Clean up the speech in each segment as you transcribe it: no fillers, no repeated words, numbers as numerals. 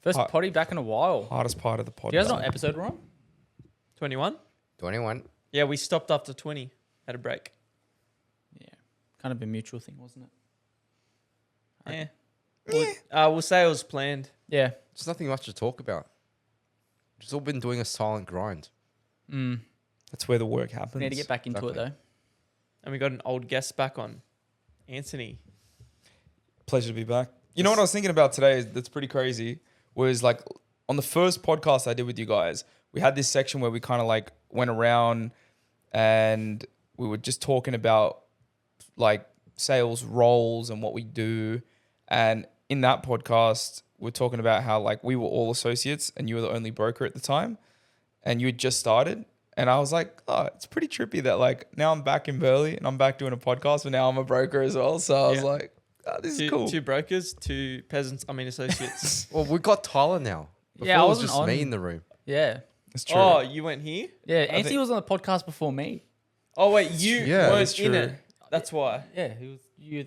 First potty back in a while. Hardest part of the podcast. Do you guys know what episode we're on? 21? 21. Yeah, we stopped after 20. Had a break. Yeah. Kind of a mutual thing, wasn't it? Yeah. We'll say it was planned. Yeah. There's nothing much to talk about. Just all been doing a silent grind. That's where the work happens. We need to get back into it, though. And we got an old guest back on. Anthony. Pleasure to be back. You know what I was thinking about today that's pretty crazy was like on the first podcast I did with you guys, we had this section where we kind of like went around and we were just talking about like sales roles and what we do. And in that podcast, we're talking about how like we were all associates and you were the only broker at the time and you had just started. And I was like, oh, it's pretty trippy that like now I'm back in Burleigh and I'm back doing a podcast, but now I'm a broker as well. So I was like, oh, this is cool. 2 brokers, 2 associates. Well, we got Tyler now. Before Yeah, I it was wasn't just on. me in the room. Yeah. It's true. Oh, you went here? Yeah. Anthony was on the podcast before me. Oh, wait, you Yeah, weren't that's in true. it. That's why. Yeah. He was. You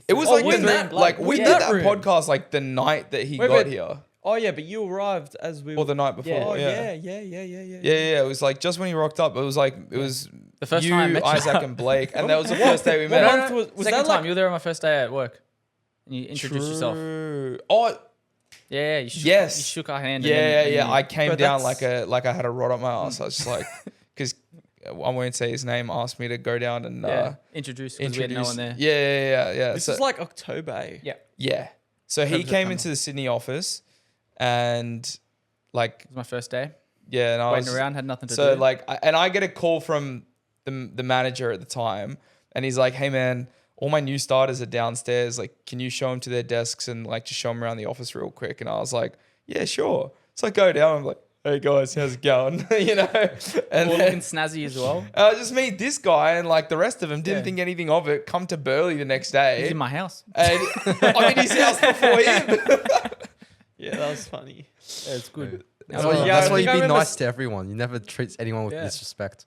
It was Oh, like we're in the, that, like we we're in did that that room. podcast like the night that he Wait, got but- here Oh, yeah, but you arrived as we or the night before. Oh, Yeah. yeah. Yeah. It was like just when he rocked up. It was The first you, time I met you. Isaac, and Blake, and that was the first day we What met. month was Second that time. like? You were there on my first day at work. And you introduced yourself. True. Oh, Yeah. You shook, Yes. You shook our hand. yeah. I came But down that's- like I had a rod up my ass. I was just like, because I won't say his name. Asked me to go down and Introduce because we had no one there. Yeah. This So- is like October. Eh? Yeah. yeah. So he October, came September. into the Sydney office, and like It was my first day. yeah, and I Waiting was around, had nothing to so do. like, I get a call from the manager at the time, and he's like, "Hey man, all my new starters are downstairs. Like, can you show them to their desks and like just show them around the office real quick?" And I was like, "Yeah, sure." So I go down. I'm like, "Hey guys, how's it going?" you know, and All then, looking snazzy as well. I just meet this guy, and like the rest of them didn't Yeah. think anything of it. Come to Burleigh the next He's day, in my house. and I'm in his house before him. Yeah, that was funny. Yeah, it's good. That's Oh, why, yeah, that's I why you think I be remember nice to everyone. You never treat anyone with Yeah. disrespect.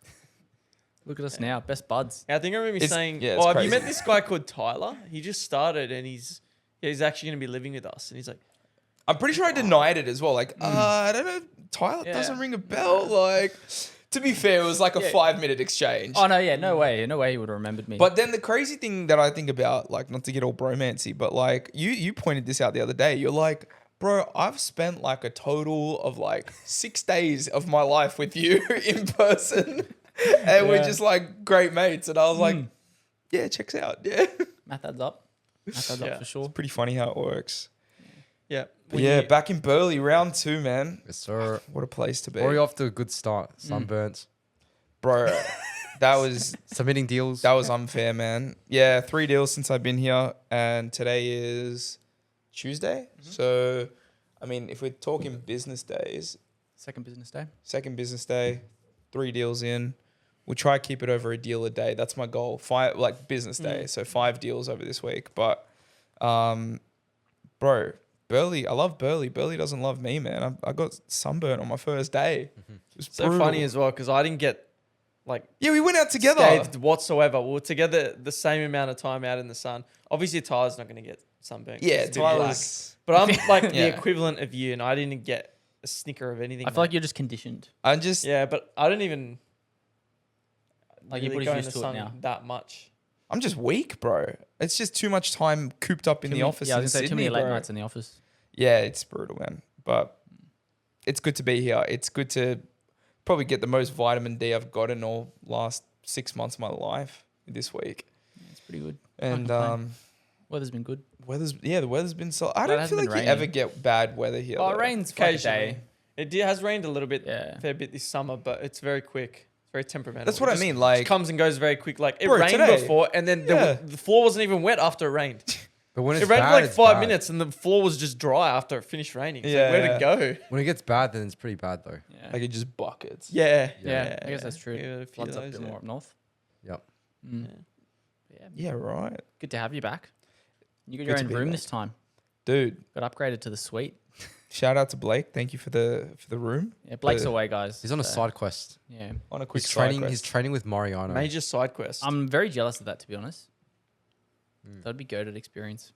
Look at us now, best buds. Yeah, I think I remember you It's- saying, yeah, it's have you crazy. met this guy called Tyler? He just started and he's actually going to be living with us. And he's like, I'm pretty sure I denied it as well. Like, I don't know, Tyler Yeah. doesn't ring a bell. Like, to be fair, it was like a 5-minute exchange. Oh no, yeah, no way he would have remembered me. But then the crazy thing that I think about, like, not to get all bromancy, but like you pointed this out the other day. You're like, bro, I've spent like a total of like 6 days of my life with you in person, and we're just like great mates. And I was like, yeah, checks out. Yeah, math adds up. Math adds Yeah. up for sure. pretty funny how it works. yeah. But yeah, back in Burleigh, round 2, man. Yes, sir. What a place to be, Already off to a good start. Sunburnt. bro. That was Submitting deals. That was unfair, man. Yeah, 3 deals since I've been here, and today is Tuesday. So, I mean, if we're talking business days, Second business day. second business day, 3 deals in. We'll try to keep it over a deal a day. That's my goal. 5 like business day, so 5 deals over this week. But, bro, Burleigh, I love Burleigh. Burleigh doesn't love me, man. I got sunburnt on my first day. It was So brutal. funny as well because I didn't get like Yeah, we went out together. scathed whatsoever. We were together the same amount of time out in the sun. Obviously, Tyler's not going to get sunburnt. 'cause Yeah, it's a bit black. Tyler's. But I'm like Yeah. the equivalent of you, and I didn't get a snicker of anything. I feel like you're just conditioned. I'm just yeah, but I don't even Like your really body's go in used the to it sun now. that much. I'm just weak, bro. It's just too much time cooped up in the office. Yeah, I in was gonna say too Sydney, many late bro. nights in the office. Yeah, it's brutal, man. But it's good to be here. It's good to probably get the most vitamin D I've got in all last 6 months of my life this week. Yeah, it's pretty good. And complain. Weather's been good. the weather's been so. I But it don't hasn't feel like been you raining. ever get bad weather here. Oh, though. it rains for like a Occasionally. day. Has rained a little bit, Yeah. fair bit this summer, but it's very quick. It's very temperamental. That's what It I just- mean. It Like, comes and goes very quick. Like it Bro, rained today- before, and then Yeah. the floor wasn't even wet after it rained. But when it's It rained bad, for like it's 5 bad. minutes, and the floor was just dry after it finished raining. It's Yeah. like, where'd it go? When it gets bad, then it's pretty bad though. Yeah. like it just buckets. Yeah, Yeah, I guess that's true. Yeah, a few Floods of up a those, bit yeah. more up north. Yep. Yeah. Yeah, right, Good to have you back. You got Good your to own be room back. this time. dude. Got upgraded to the suite. Shout out to Blake. Thank you for the room. Yeah, Blake's Uh, away, guys. He's on a so, side quest. Yeah. On a quick He's side training. quest. He's training with Mariano. Major side quest. I'm very jealous of that, to be honest. That'd be goated experience.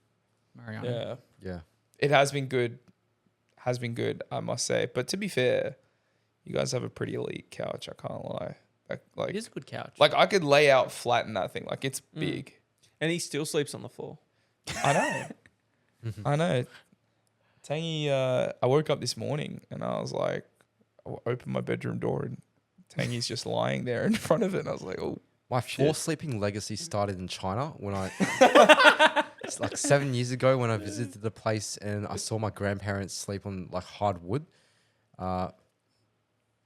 Mariano. Yeah. Yeah. It has been good has been good, I must say. But to be fair, you guys have a pretty elite couch. I can't lie. It is a good couch. Like I could lay out flat in that thing. Like it's big. And he still sleeps on the floor. I know. I know. Tangy, I woke up this morning and I was like, I opened my bedroom door and Tangy's just lying there in front of it. And I was like, oh. My floor sleeping legacy started in China when it's like 7 years ago when I visited the place and I saw my grandparents sleep on like hardwood.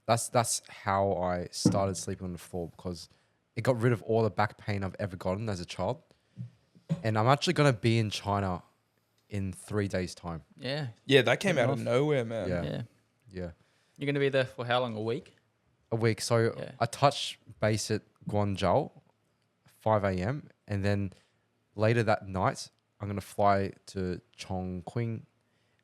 That's how I started sleeping on the floor because it got rid of all the back pain I've ever gotten as a child. And I'm actually going to be in China in 3 days' time. Yeah. Yeah, that came out of nowhere, man. Yeah. Yeah. Yeah. You're going to be there for how long? A week? A week. So Yeah. I touch base at Guangzhou, 5 a.m. And then later that night, I'm going to fly to Chongqing.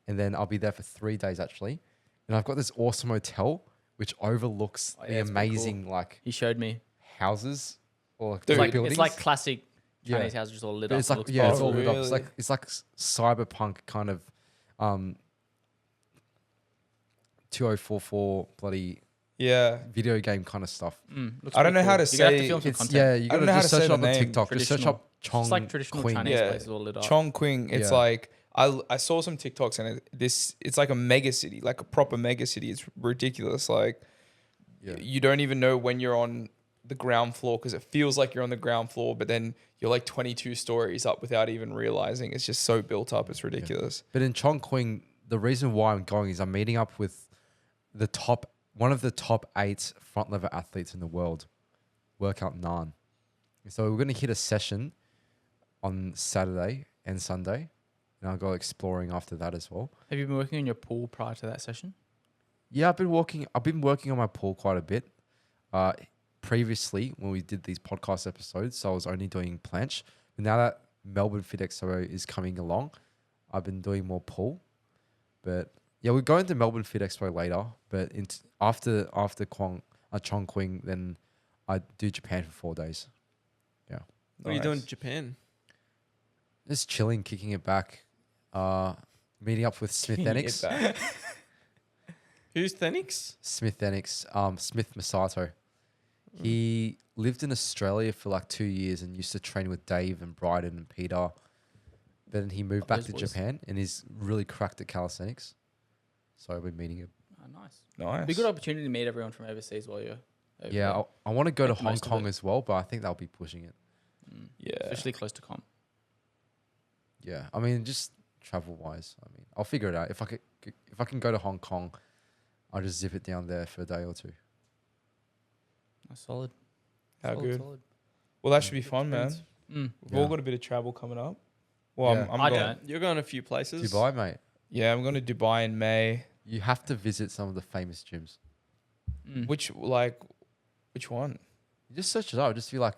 And then I'll be there for 3 days, actually. And I've got this awesome hotel which overlooks the it's pretty amazing like He showed me. houses or like, Dude, buildings. It's like classic Yeah. Chinese houses just all lit But up. it's like Looks it's all awesome. lit up. It's Really? like cyberpunk kind of 2044 bloody Yeah. video game kind of stuff. Looks I don't pretty know how cool. to You're gonna have say- to film some It's content. yeah, you I gotta don't know how just to say search the up on name. TikTok. Just search Traditional. up Chong. It's like traditional Queen. Chinese Yeah. places all lit up. Chongqing, it's Yeah. like I saw some TikToks and it's like a mega city, like a proper mega city. It's ridiculous. Like Yeah. you don't even know when you're on the ground floor because it feels like you're on the ground floor, but then you're like 22 stories up without even realizing. It's just so built up. It's ridiculous. But in Chongqing, the reason why I'm going is I'm meeting up with one of the top 8 front lever athletes in the world, Workout Nan. So we're going to hit a session on Saturday and Sunday, and I'll go exploring after that as well. Have you been working on your pool prior to that session? Yeah, I've been working on my pool quite a bit. Previously, when we did these podcast episodes, so I was only doing planche. But now that Melbourne Fit Expo is coming along, I've been doing more pool. But yeah, we're going to Melbourne Fit Expo later. But after Chongqing, then I do Japan for 4 days. Yeah, What are you doing in Japan? just chilling, kicking it back. Meeting up with Smith Enix. Who's Thenix? Smith Masato. He lived in Australia for like 2 years and used to train with Dave and Bryden and Peter. Then he moved back those to boys. Japan and he's really cracked at calisthenics. So I've been meeting him. Oh, nice. Nice. Be a good opportunity to meet everyone from overseas while you're over Yeah, there. I want to go to Make the Hong most of Kong it. as well, but I think they'll be pushing it. Yeah. Especially close to comp. Yeah, I mean, just travel wise. I mean, I'll figure it out. If I can go to Hong Kong, I'll just zip it down there for a day or two. That's solid. How Solid, good. solid. Well, that should be fun, man. Mm. We've all got a bit of travel coming up. Well, Yeah. I'm I going. don't. You're going a few places. Dubai, mate. Yeah, I'm going to Dubai in May. You have to visit some of the famous gyms. Mm. Which one? You just search it up. Just be like,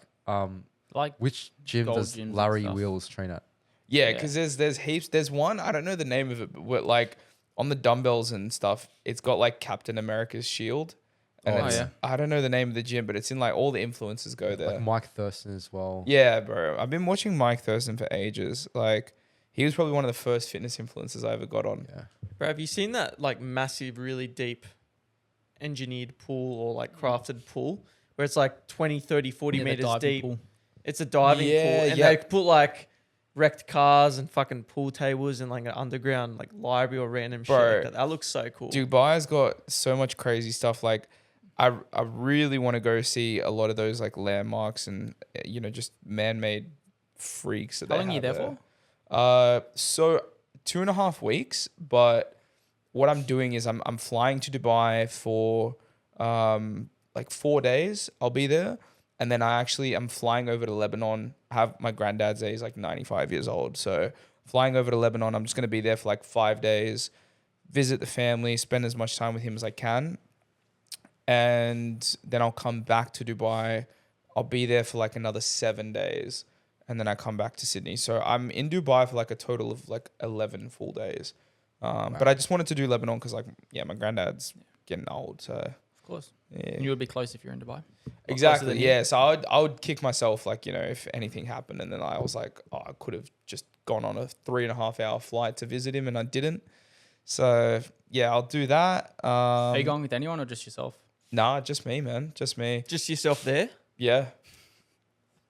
Like, which gym Gold does gyms and Larry stuff. Wheels train at? Yeah, Yeah. because there's heaps. There's one, I don't know the name of it, but like on the dumbbells and stuff, it's got like Captain America's shield. And Oh, it's, yeah. I don't know the name of the gym, but it's in like all the influencers go there. Like Mike Thurston as well. Yeah, bro. I've been watching Mike Thurston for ages. Like he was probably one of the first fitness influencers I ever got on. Yeah. Bro, have you seen that like massive, really deep engineered pool or like crafted pool where it's like 20, 30, 40 yeah, the meters diving deep? pool. It's a diving Yeah, pool. And yeah. they put like wrecked cars and fucking pool tables and like an underground like library or random shit Bro. like that. That looks so cool. Dubai's got so much crazy stuff. Like I really want to go see a lot of those like landmarks and just man-made freaks that How they long are you have there for? So 2.5 weeks, but what I'm doing is I'm flying to Dubai for like 4 days. I'll be there. And then I'm flying over to Lebanon. Have my granddad's there. He's like 95 years old. So flying over to Lebanon, I'm just going to be there for like 5 days, visit the family, spend as much time with him as I can. And then I'll come back to Dubai. I'll be there for like another 7 days. And then I come back to Sydney. So I'm in Dubai for like a total of like 11 full days. But I just wanted to do Lebanon because my granddad's getting old. So Of course. yeah. And you would be close if you're in Dubai. Exactly. than you. Yeah. So I would kick myself like, if anything happened. And then I was like, I could have just gone on a 3.5 hour flight to visit him and I didn't. So yeah, I'll do that. Are you going with anyone or just yourself? Nah, just me, man. Just me. Just yourself there. Yeah.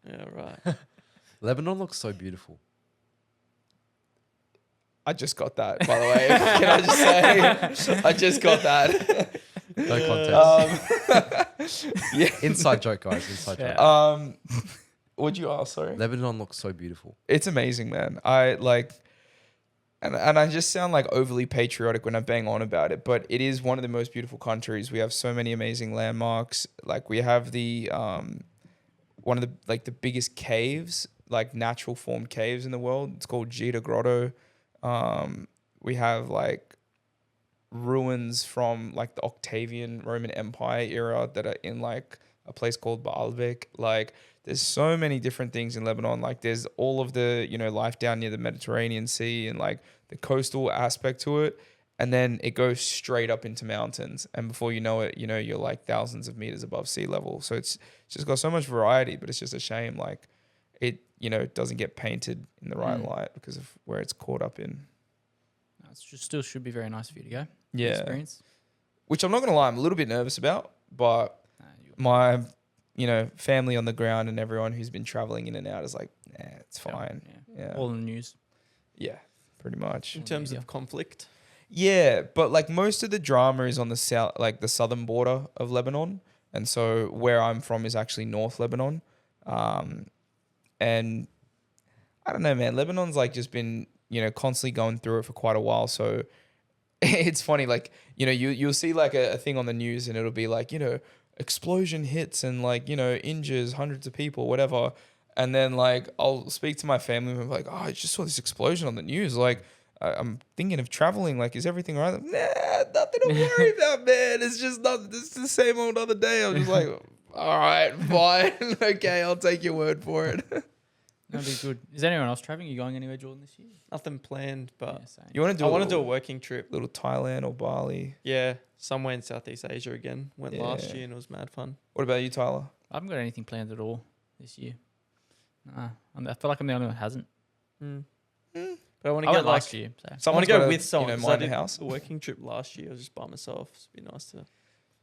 Yeah, right. Lebanon looks so beautiful. I just got that, by the way. Can I just say? I just got that. No context. Yeah. Inside joke, guys. Inside joke. Yeah. What'd you ask? Sorry. Lebanon looks so beautiful. It's amazing, man. I like, and I just sound like overly patriotic when I bang on about it, but it is one of the most beautiful countries. We have so many amazing landmarks. Like we have the one of the like the biggest caves, like natural formed caves in the world. It's called Gita Grotto. We have like ruins from like the Octavian Roman Empire era that are in like a place called Baalbek. Like there's so many different things in Lebanon. Like there's all of the, life down near the Mediterranean Sea and like the coastal aspect to it. And then it goes straight up into mountains. And before you know it, you're like thousands of meters above sea level. So it's just got so much variety, but it's just a shame. Like it, doesn't get painted in the right light because of where it's caught up in. It still should be very nice for you to go. Yeah. Experience. Which I'm not going to lie, I'm a little bit nervous about, but my, family on the ground and everyone who's been traveling in and out is like, it's fine. Yeah. All in the news. Yeah, pretty much. In terms of conflict. Yeah, but like most of the drama is on the south, like the southern border of Lebanon. And so where I'm from is actually North Lebanon. And I don't know, man, Lebanon's like just been, constantly going through it for quite a while. So it's funny, like, you'll see like a thing on the news and it'll be like, explosion hits and like, injures hundreds of people, whatever. And then like, I'll speak to my family and be like, oh, I just saw this explosion on the news. Like, I'm thinking of traveling. Like, is everything right? Like, nah, nothing to worry about, man. It's just it's the same old other day. I'm just like, all right, fine. Okay, I'll take your word for it. That'd be good. Is anyone else traveling? You going anywhere, Jordan, this year? Nothing planned, but Yeah, same. You want to do? I want to do a working trip. little Thailand or Bali. Yeah, somewhere in Southeast Asia again. Went last Yeah. year and it was mad fun. What about you, Tyler? I haven't got anything planned at all this year. Nah, I feel like I'm the only one who hasn't. But I want I to go went last year. So. I want Someone's to go gotta, with someone. 'cause I mind the did house. a working trip last year. I was just by myself. It'd be nice to,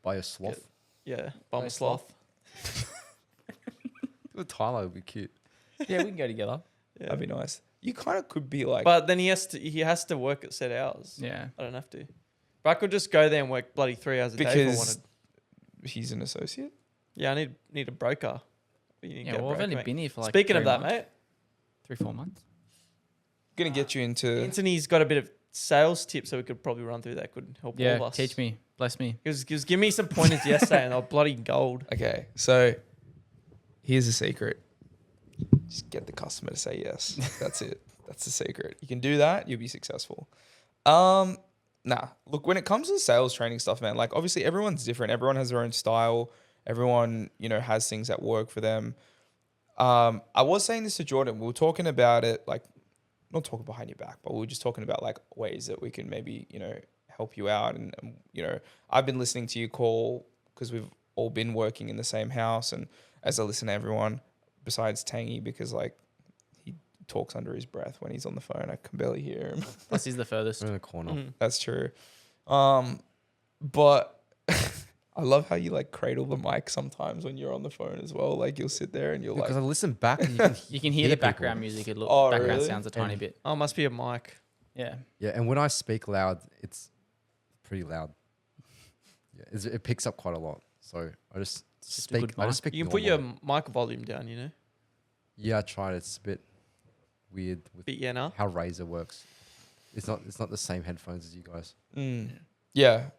By a sloth. by my sloth. With Tyler would be cute. Yeah, we can go together. Yeah. That'd be nice. You kind of could be like, But then he has to work at set hours. Yeah. I don't have to. But I could just go there and work bloody 3 hours a day if I wanted. because he's an associate. Yeah, I need a broker. But you need to Yeah, get a well, I've broker, only mate. been here for like Speaking of 3 that, months. mate, 3-4 months. Gonna get you into. Anthony's got a bit of sales tips that we could probably run through that could help all of Yeah, us. teach me. Bless me. He was giving me some pointers yesterday and they're bloody gold. Okay, so here's a secret. Just get the customer to say yes. That's it. That's the secret. You can do that, you'll be successful. Nah, look, when it comes to sales training stuff, man, like obviously everyone's different. Everyone has their own style. Everyone, has things that work for them. I was saying this to Jordan. We were talking about it, like, not talking behind your back, but we were just talking about like ways that we can maybe, help you out. And I've been listening to you call because we've all been working in the same house. And as I listen to everyone, besides Tangy, because like he talks under his breath when he's on the phone, I can barely hear him. Plus, he's the furthest. We're in the corner. Mm-hmm. That's true. But I love how you like cradle the mic sometimes when you're on the phone as well. Like you'll sit there and you'll Because I like, listen back and you can You can hear Hear the people. background music. Oh, Background really? sounds a tiny bit. Oh, must be a mic. Yeah. Yeah, and when I speak loud, it's pretty loud. Yeah, it picks up quite a lot. So I just Just a speak. good I just mic. speak. You can put your normally. mic volume down, Yeah, I tried. It's a bit weird with But yeah, no. how Razer works. It's not the same headphones as you guys. yeah.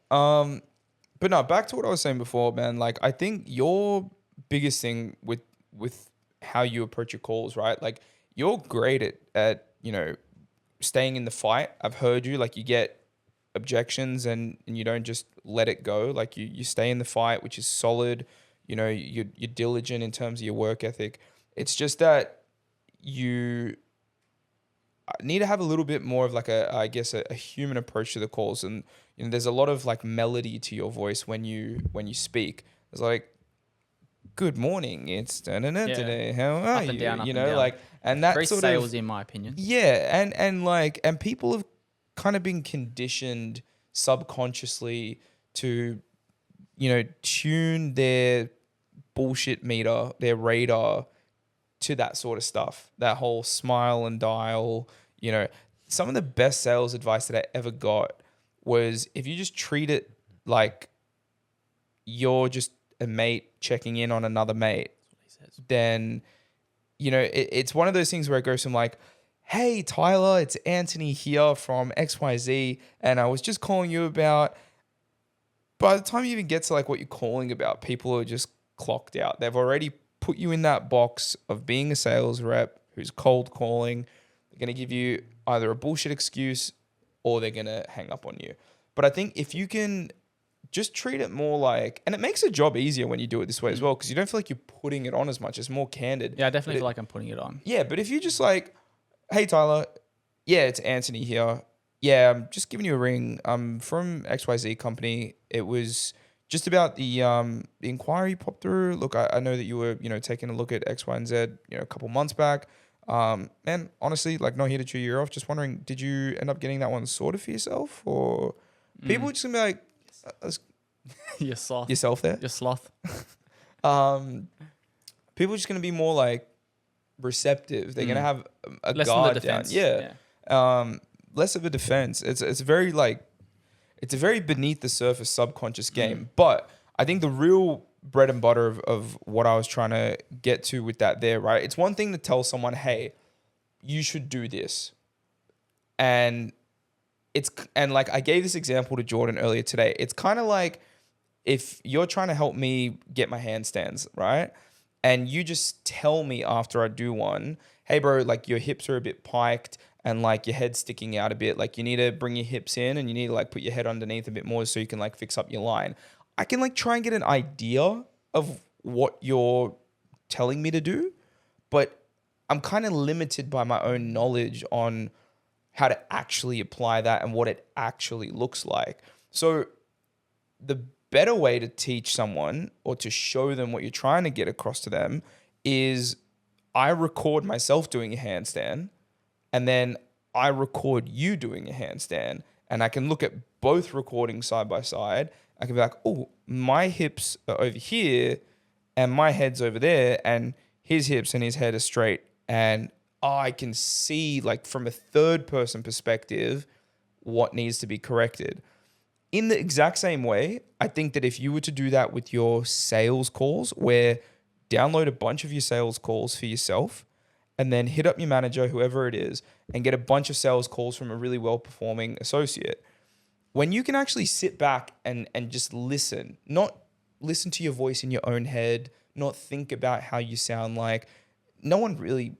But no, back to what I was saying before, man. Like I think your biggest thing with how you approach your calls, right? Like you're great at staying in the fight. I've heard you, like you get objections and you don't just let it go. Like you stay in the fight, which is solid. You're diligent in terms of your work ethic. It's just that you need to have a little bit more of like I guess a human approach to the calls. And there's a lot of like melody to your voice when you speak. It's like, good morning, it's today. How are Up you? and down, up and down. Like, and that Very sort sales, of in my opinion. yeah, and people have kind of been conditioned subconsciously to, tune their bullshit meter, their radar to that sort of stuff, that whole smile and dial. Some of the best sales advice that I ever got was if you just treat it like you're just a mate checking in on another mate, then, it's one of those things where it goes from like, hey, Tyler, it's Antony here from XYZ, and I was just calling you about. By the time you even get to like what you're calling about, people are just clocked out. They've already put you in that box of being a sales rep who's cold calling. They're going to give you either a bullshit excuse or they're going to hang up on you. But I think if you can just treat it more like, and it makes the job easier when you do it this way as well, because you don't feel like you're putting it on as much. It's more candid. Yeah, I definitely feel like I'm putting it on. Yeah, but if you just like, hey, Tyler, yeah, it's Antony here. Yeah, I'm just giving you a ring. I'm from XYZ company. It was just about the inquiry popped through. Look, I know that you were, taking a look at X, Y, and Z, a couple months back. And honestly, like, not here to chew your ear off. Just wondering, did you end up getting that one sorted for yourself, or people just gonna be like, You're sloth. yourself there? You're sloth. People just gonna be more like receptive. They're gonna have a Less guard than the down. defense. Yeah. Less of a defense. It's a very beneath the surface subconscious game. But I think the real bread and butter of what I was trying to get to with that there, right? It's one thing to tell someone, hey, you should do this. And like I gave this example to Jordan earlier today. It's kind of like if you're trying to help me get my handstands, right? And you just tell me after I do one, hey bro, like your hips are a bit piked and like your head's sticking out a bit. Like you need to bring your hips in and you need to like put your head underneath a bit more so you can like fix up your line. I can like try and get an idea of what you're telling me to do, but I'm kind of limited by my own knowledge on how to actually apply that and what it actually looks like. So the better way to teach someone or to show them what you're trying to get across to them is I record myself doing a handstand and then I record you doing a handstand and I can look at both recordings side by side. I can be like, oh, my hips are over here and my head's over there and his hips and his head are straight. And I can see like from a third person perspective what needs to be corrected. In the exact same way, I think that if you were to do that with your sales calls, where download a bunch of your sales calls for yourself and then hit up your manager, whoever it is, and get a bunch of sales calls from a really well-performing associate. When you can actually sit back and just listen, not listen to your voice in your own head, not think about how you sound like, no one really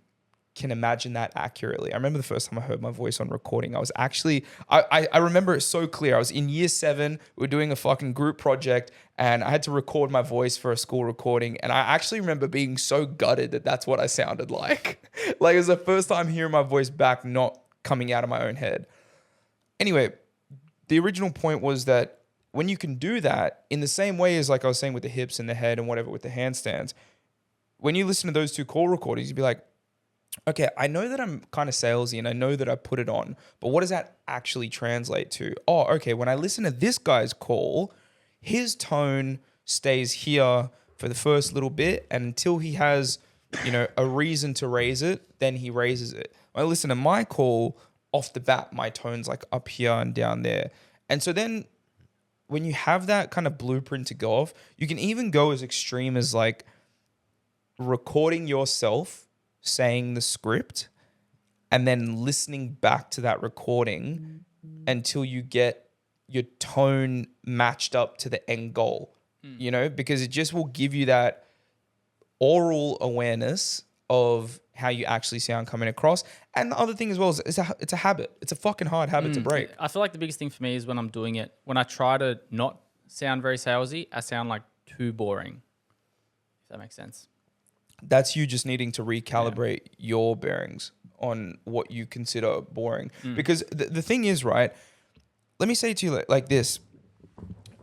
can imagine that accurately. I remember the first time I heard my voice on recording, I was actually, I remember it so clear. I was in year 7, we were doing a fucking group project and I had to record my voice for a school recording. And I actually remember being so gutted that that's what I sounded like. Like it was the first time hearing my voice back, not coming out of my own head. Anyway, the original point was that when you can do that in the same way as like I was saying with the hips and the head and whatever with the handstands, when you listen to those two call recordings, you'd be like, okay, I know that I'm kind of salesy and I know that I put it on, but what does that actually translate to? Oh, okay, when I listen to this guy's call, his tone stays here for the first little bit and until he has, a reason to raise it, then he raises it. When I listen to my call, off the bat, my tone's like up here and down there. And so then when you have that kind of blueprint to go off, you can even go as extreme as like recording yourself saying the script and then listening back to that recording until you get your tone matched up to the end goal, because it just will give you that oral awareness of how you actually sound coming across. And the other thing as well is it's a habit. It's a fucking hard habit to break. I feel like the biggest thing for me is when I'm doing it, when I try to not sound very salesy, I sound like too boring, if that makes sense. That's you just needing to recalibrate your bearings on what you consider boring. Because the thing is, right, let me say to you like this.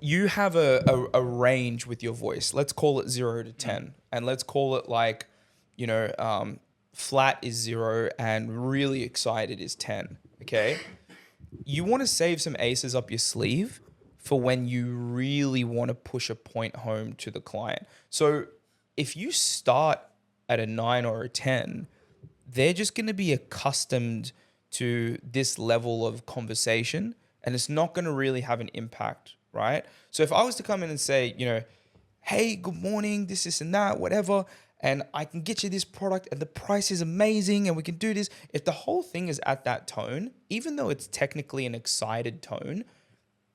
You have a range with your voice. Let's call it 0 to 10. And let's call it like, flat is 0 and really excited is 10. Okay? you want to save some aces up your sleeve for when you really want to push a point home to the client. So if you start at a 9 or a 10, they're just going to be accustomed to this level of conversation, and it's not going to really have an impact, right? So if I was to come in and say, hey, good morning, this and that, whatever, and I can get you this product and the price is amazing and we can do this. If the whole thing is at that tone, even though it's technically an excited tone,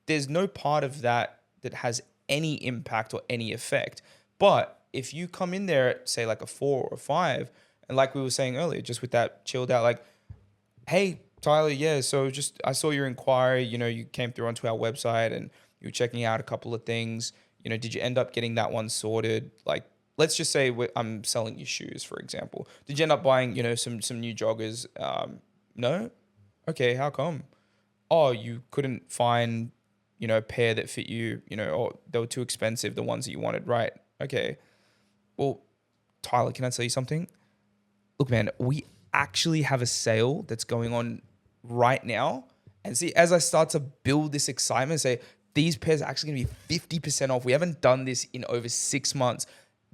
there's no part of that that has any impact or any effect. But if you come in there at, say, like a 4 or a 5, and like we were saying earlier, just with that chilled out, like, hey, Tyler, yeah, so just I saw your inquiry, you came through onto our website and you were checking out a couple of things. Did you end up getting that one sorted? Like, let's just say I'm selling you shoes, for example. Did you end up buying, some new joggers? No? Okay, how come? Oh, you couldn't find, a pair that fit you, or they were too expensive, the ones that you wanted, right? Okay. Well, Tyler, can I tell you something? Look, man, we actually have a sale that's going on right now. And see, as I start to build this excitement, say, these pairs are actually going to be 50% off. We haven't done this in over 6 months.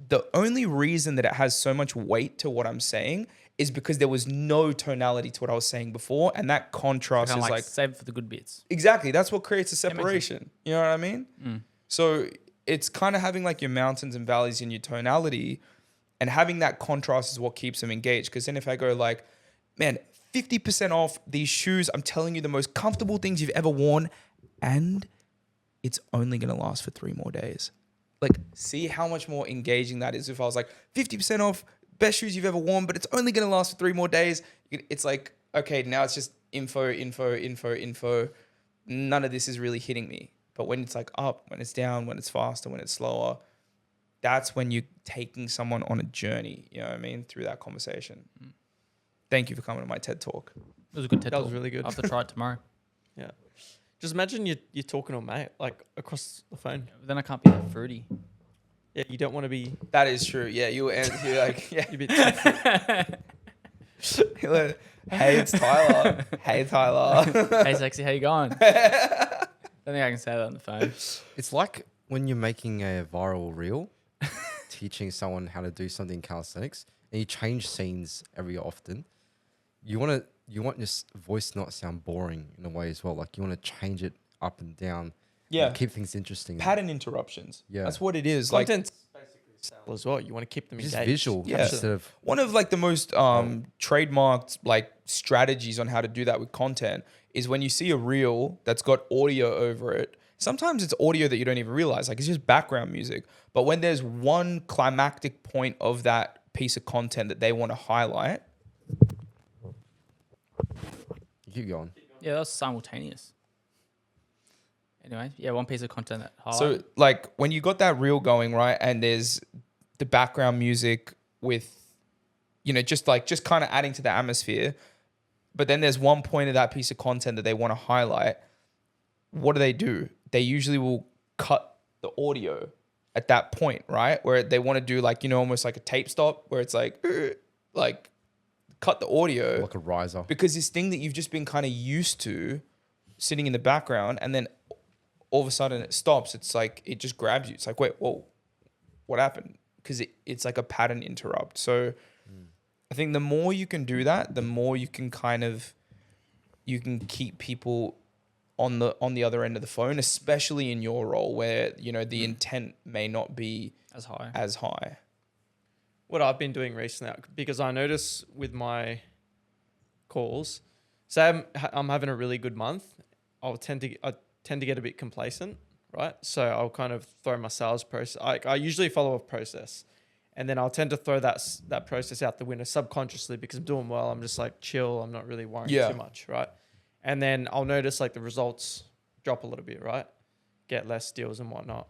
The only reason that it has so much weight to what I'm saying is because there was no tonality to what I was saying before. And that contrast Kinda is like save it for the good bits. exactly. That's what creates a makes sense. separation. You know what I mean? So it's kind of having like your mountains and valleys in your tonality, and having that contrast is what keeps them engaged. Because then if I go like, man, 50% off these shoes, I'm telling you the most comfortable things you've ever worn, and it's only going to last for 3 more days. Like, see how much more engaging that is if I was like, 50% off, best shoes you've ever worn, but it's only going to last for 3 more days. It's like, okay, now it's just info. None of this is really hitting me. But when it's like up, when it's down, when it's faster, when it's slower, that's when you're taking someone on a journey, you know what I mean, through that conversation. Thank you for coming to my TED Talk. It was a good TED That talk. was really good. I'll have to try it tomorrow. Yeah. Just imagine you're talking to a mate, like across the phone. Then I can't be that fruity. Yeah, you don't want to be. That is true. Yeah, you're like, yeah. You're a bit too Hey, it's Tyler. Hey, Tyler. Hey, sexy, how you going? I don't think I can say that on the phone. It's like when you're making a viral reel, teaching someone how to do something in calisthenics, and you change scenes every often. You want your voice to not sound boring in a way as well. Like you want to change it up and down. Yeah. And keep things interesting. Pattern interruptions. Yeah. That's what it is. content's basically sell as well. You want to keep them Just engaged. visual Yeah. instead of One of like the most trademarked like strategies on how to do that with content is when you see a reel that's got audio over it. Sometimes it's audio that you don't even realize, like it's just background music. But when there's one climactic point of that piece of content that they want to highlight, keep going. Yeah, that was simultaneous. Anyway, yeah, one piece of content that highlight. so like when you got that reel going, right, and there's the background music with, just kind of adding to the atmosphere, but then there's one point of that piece of content that they want to highlight. What do? They usually will cut the audio at that point, right? Where they want to do like, almost like a tape stop where it's like cut the audio. Like a riser. Because this thing that you've just been kind of used to sitting in the background, and then all of a sudden it stops. It's like, it just grabs you. It's like, wait, whoa, what happened? Because it's like a pattern interrupt. So I think the more you can do that, the more you can you can keep people on the other end of the phone, especially in your role where, the intent may not be as high. as high. What I've been doing recently, because I notice with my calls, say I'm having a really good month, I tend to get a bit complacent, right? So I'll kind of throw my sales process. I usually follow a process, and then I'll tend to throw that process out the window subconsciously because I'm doing well. I'm just like chill. I'm not really worrying too much, right? And then I'll notice like the results drop a little bit, right? Get less deals and whatnot.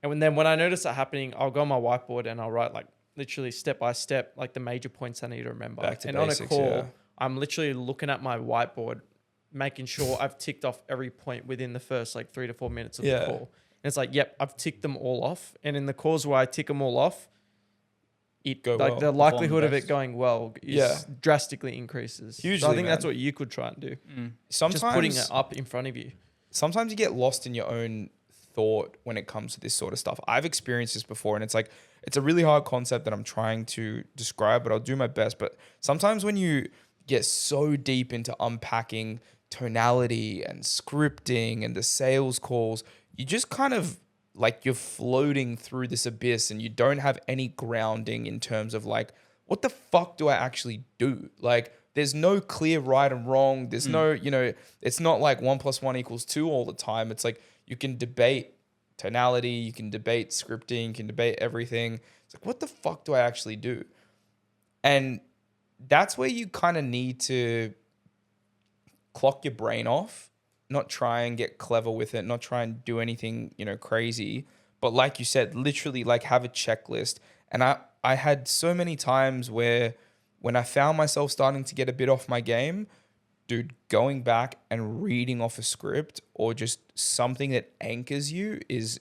And then when I notice that happening, I'll go on my whiteboard and I'll write like literally step by step, like the major points I need to remember. Back to and basics, on a call, yeah. I'm literally looking at my whiteboard, making sure I've ticked off every point within the first like 3 to 4 minutes of the call. And it's like, yep, I've ticked them all off. And in the calls where I tick them all off, it Go like well. the Perform likelihood of best. it going well is Yeah. drastically increases. So I Hugely, think that's man. what you could try and do. Sometimes Just putting it up in front of you. sometimes you get lost in your own thought when it comes to this sort of stuff. I've experienced this before, and it's like it's a really hard concept that I'm trying to describe, but I'll do my best. But sometimes when you get so deep into unpacking tonality and scripting and the sales calls, you just kind of like you're floating through this abyss and you don't have any grounding in terms of like, what the fuck do I actually do? Like, there's no clear right and wrong. There's no, it's not like 1 + 1 = 2 all the time. It's like you can debate tonality, you can debate scripting, you can debate everything. It's like, what the fuck do I actually do? And that's where you kind of need to clock your brain off, not try and get clever with it, not try and do anything, crazy. But like you said, literally like have a checklist. And I had so many times where when I found myself starting to get a bit off my game, dude, going back and reading off a script or just something that anchors you is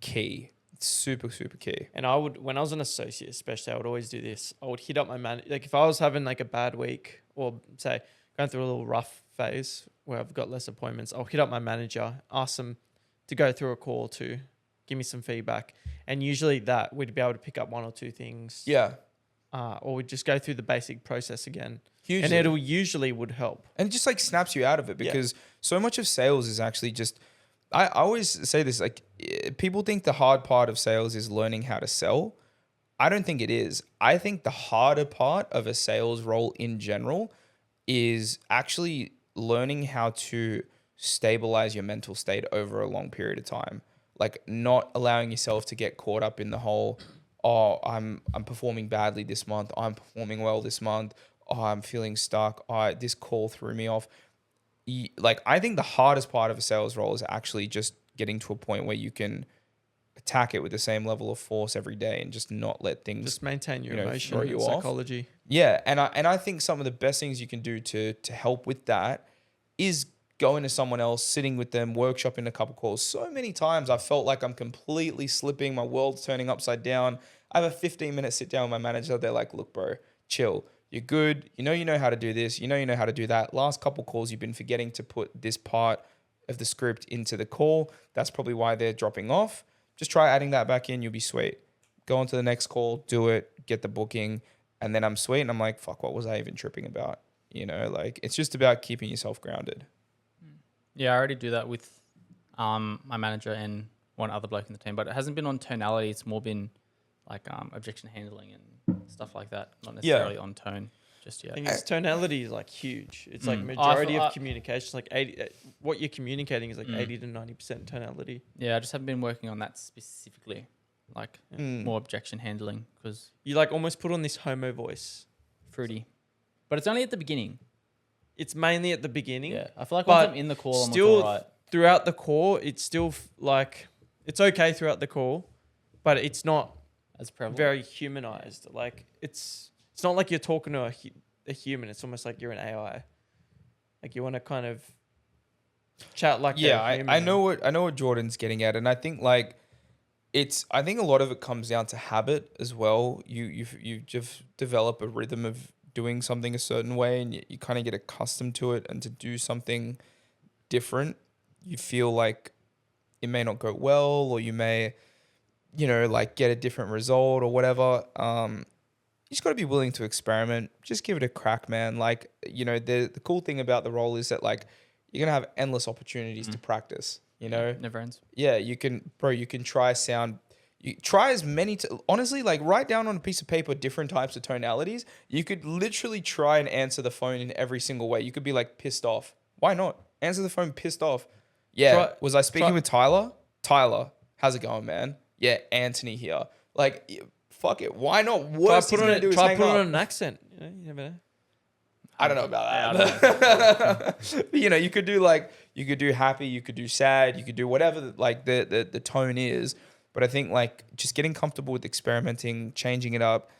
key. It's super, super key. And I would, when I was an associate, especially, I would always do this. I would hit up my manager. Like if I was having like a bad week or say going through a little rough phase where I've got less appointments, I'll hit up my manager, ask them to go through a call to give me some feedback. And usually that we'd be able to pick up 1 or 2 things. Yeah. Or we'd just go through the basic process again. Hugely. And it'll usually would help. And it just like snaps you out of it because so much of sales is actually just, I always say this, like people think the hard part of sales is learning how to sell. I don't think it is. I think the harder part of a sales role in general is actually learning how to stabilize your mental state over a long period of time. Like not allowing yourself to get caught up in the whole, oh, I'm performing badly this month. I'm performing well this month. Oh, I'm feeling stuck. This call threw me off. Like, I think the hardest part of a sales role is actually just getting to a point where you can attack it with the same level of force every day and just not let things Just maintain your throw emotion you and off. psychology. Yeah, and I think some of the best things you can do to help with that is going to someone else, sitting with them, workshopping a couple calls. So many times I felt like I'm completely slipping, my world's turning upside down. I have a 15-minute sit down with my manager. They're like, look, bro, chill. You're good. You know how to do this. You know how to do that. Last couple calls, you've been forgetting to put this part of the script into the call. That's probably why they're dropping off. Just try adding that back in. You'll be sweet. Go on to the next call, do it, get the booking. And then I'm sweet. And I'm like, fuck, what was I even tripping about? Like it's just about keeping yourself grounded. Yeah, I already do that with my manager and one other bloke in the team, but it hasn't been on tonality. It's more been like objection handling and stuff like that, not necessarily on tone just yet. I think its tonality is like huge. It's like I majority feel- of communication, like 80. What you're communicating is like 80 to 90% tonality. Yeah, I just haven't been working on that specifically, like more objection handling because You like almost put on this homo voice. fruity. But it's only at the beginning. It's mainly at the beginning. Yeah, I feel like But once I'm in the call, I'm still all right. throughout the call, it's still like it's okay throughout the call, but it's not As prevalent. very humanized. Like it's not like you're talking to a human. It's almost like you're an AI. Like you want to kind of chat like Yeah, they're human. I know what Jordan's getting at, and I think like I think a lot of it comes down to habit as well. You just develop a rhythm of doing something a certain way, and you kind of get accustomed to it, and to do something different, you feel like it may not go well, or you may, like get a different result or whatever. You just got to be willing to experiment. Just give it a crack, man. Like, the cool thing about the role is that like you're gonna have endless opportunities to practice. Never ends. Yeah, you can try sound. You try as many, honestly, like write down on a piece of paper different types of tonalities. You could literally try and answer the phone in every single way. You could be like pissed off. Why not? Answer the phone pissed off. Yeah. Was I speaking with Tyler? Tyler, how's it going, man? Yeah, Antony here. Like, fuck it. Why not? Worst Try he's gonna do is put hang on up. an accent. You never know. I don't know about Yeah, that. But, you could do happy, you could do sad, you could do whatever the tone is. But I think like just getting comfortable with experimenting, changing it up.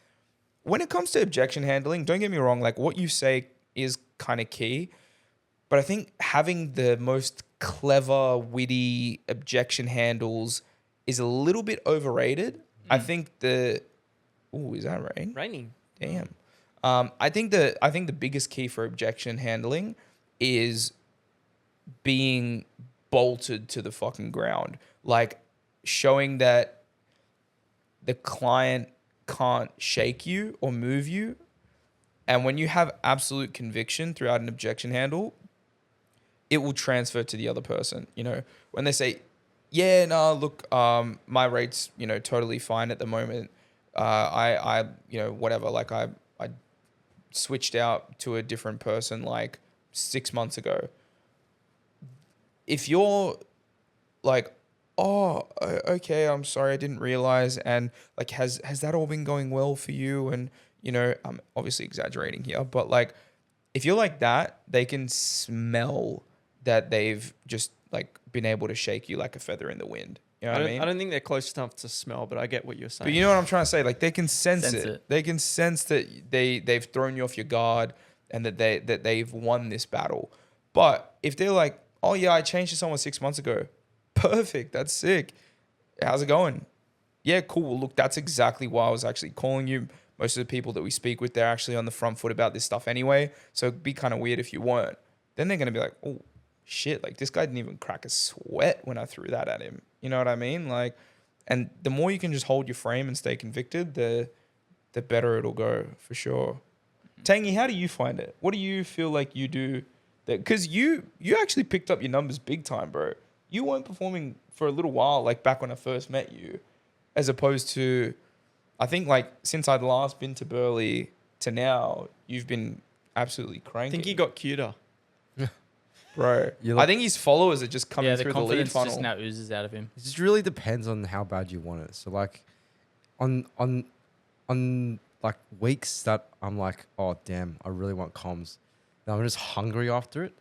When it comes to objection handling, don't get me wrong, like what you say is kind of key. But I think having the most clever, witty objection handles is a little bit overrated. I think the Ooh, is that rain? Raining. Damn. I think the biggest key for objection handling is being bolted to the fucking ground. Like showing that the client can't shake you or move you. And when you have absolute conviction throughout an objection handle, it will transfer to the other person. You know, when they say, yeah, no, look, my rate's, you know, totally fine at the moment. I you know, whatever, like I switched out to a different person like 6 months ago. If you're like, oh, okay, I'm sorry, I didn't realize, and like, has that all been going well for you? And you know, I'm obviously exaggerating here, but like, if you're like that, they can smell that they've just like been able to shake you like a feather in the wind. You know what I mean? I don't think they're close enough to smell, but I get what you're saying. But you know what I'm trying to say? Like they can sense Sense it. it. They can sense that they've thrown you off your guard and that they've won this battle. But if they're like, oh yeah, I changed to someone 6 months ago. Perfect. That's sick. How's it going? Yeah, cool. Well, look, that's exactly why I was actually calling you. Most of the people that we speak with, they're actually on the front foot about this stuff anyway. So it'd be kind of weird if you weren't. Then they're going to be like, oh, shit. Like, this guy didn't even crack a sweat when I threw that at him. You know what I mean? Like, and the more you can just hold your frame and stay convicted, the better it'll go, for sure. Tangy, how do you find it? What do you feel like you do? Because you actually picked up your numbers big time, bro. You weren't performing for a little while, like back when I first met you, as opposed to, I think like since I'd last been to Burley to now, you've been absolutely I cranking. think he got cuter. Bro. I think his followers are just coming through the lead confidence funnel. just now oozes out of him. It just really depends on how bad you want it. So like on like weeks that I'm like, oh damn, I really want comms. Now I'm just hungry after it.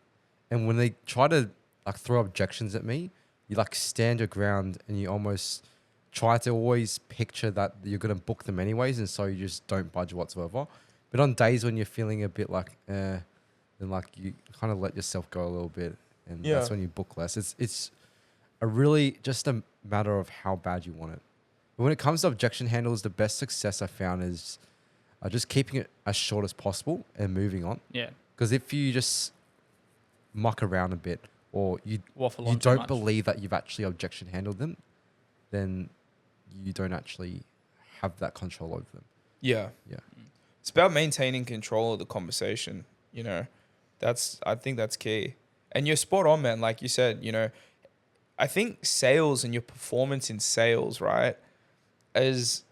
And when they try to like throw objections at me, you like stand your ground and you almost try to always picture that you're gonna book them anyways, and so you just don't budge whatsoever. But on days when you're feeling a bit like then like you kind of let yourself go a little bit, and that's when you book less. It's a really just a matter of how bad you want it. But when it comes to objection handles, the best success I found is just keeping it as short as possible and moving on. Yeah. Because if you just muck around a bit, or you Waffle on too don't much. believe that you've actually objection handled them, then you don't actually have that control over them. Yeah. Yeah. It's about maintaining control of the conversation, you know. I think that's key. And you're spot on, man. Like you said, you know, I think sales and your performance in sales, right, is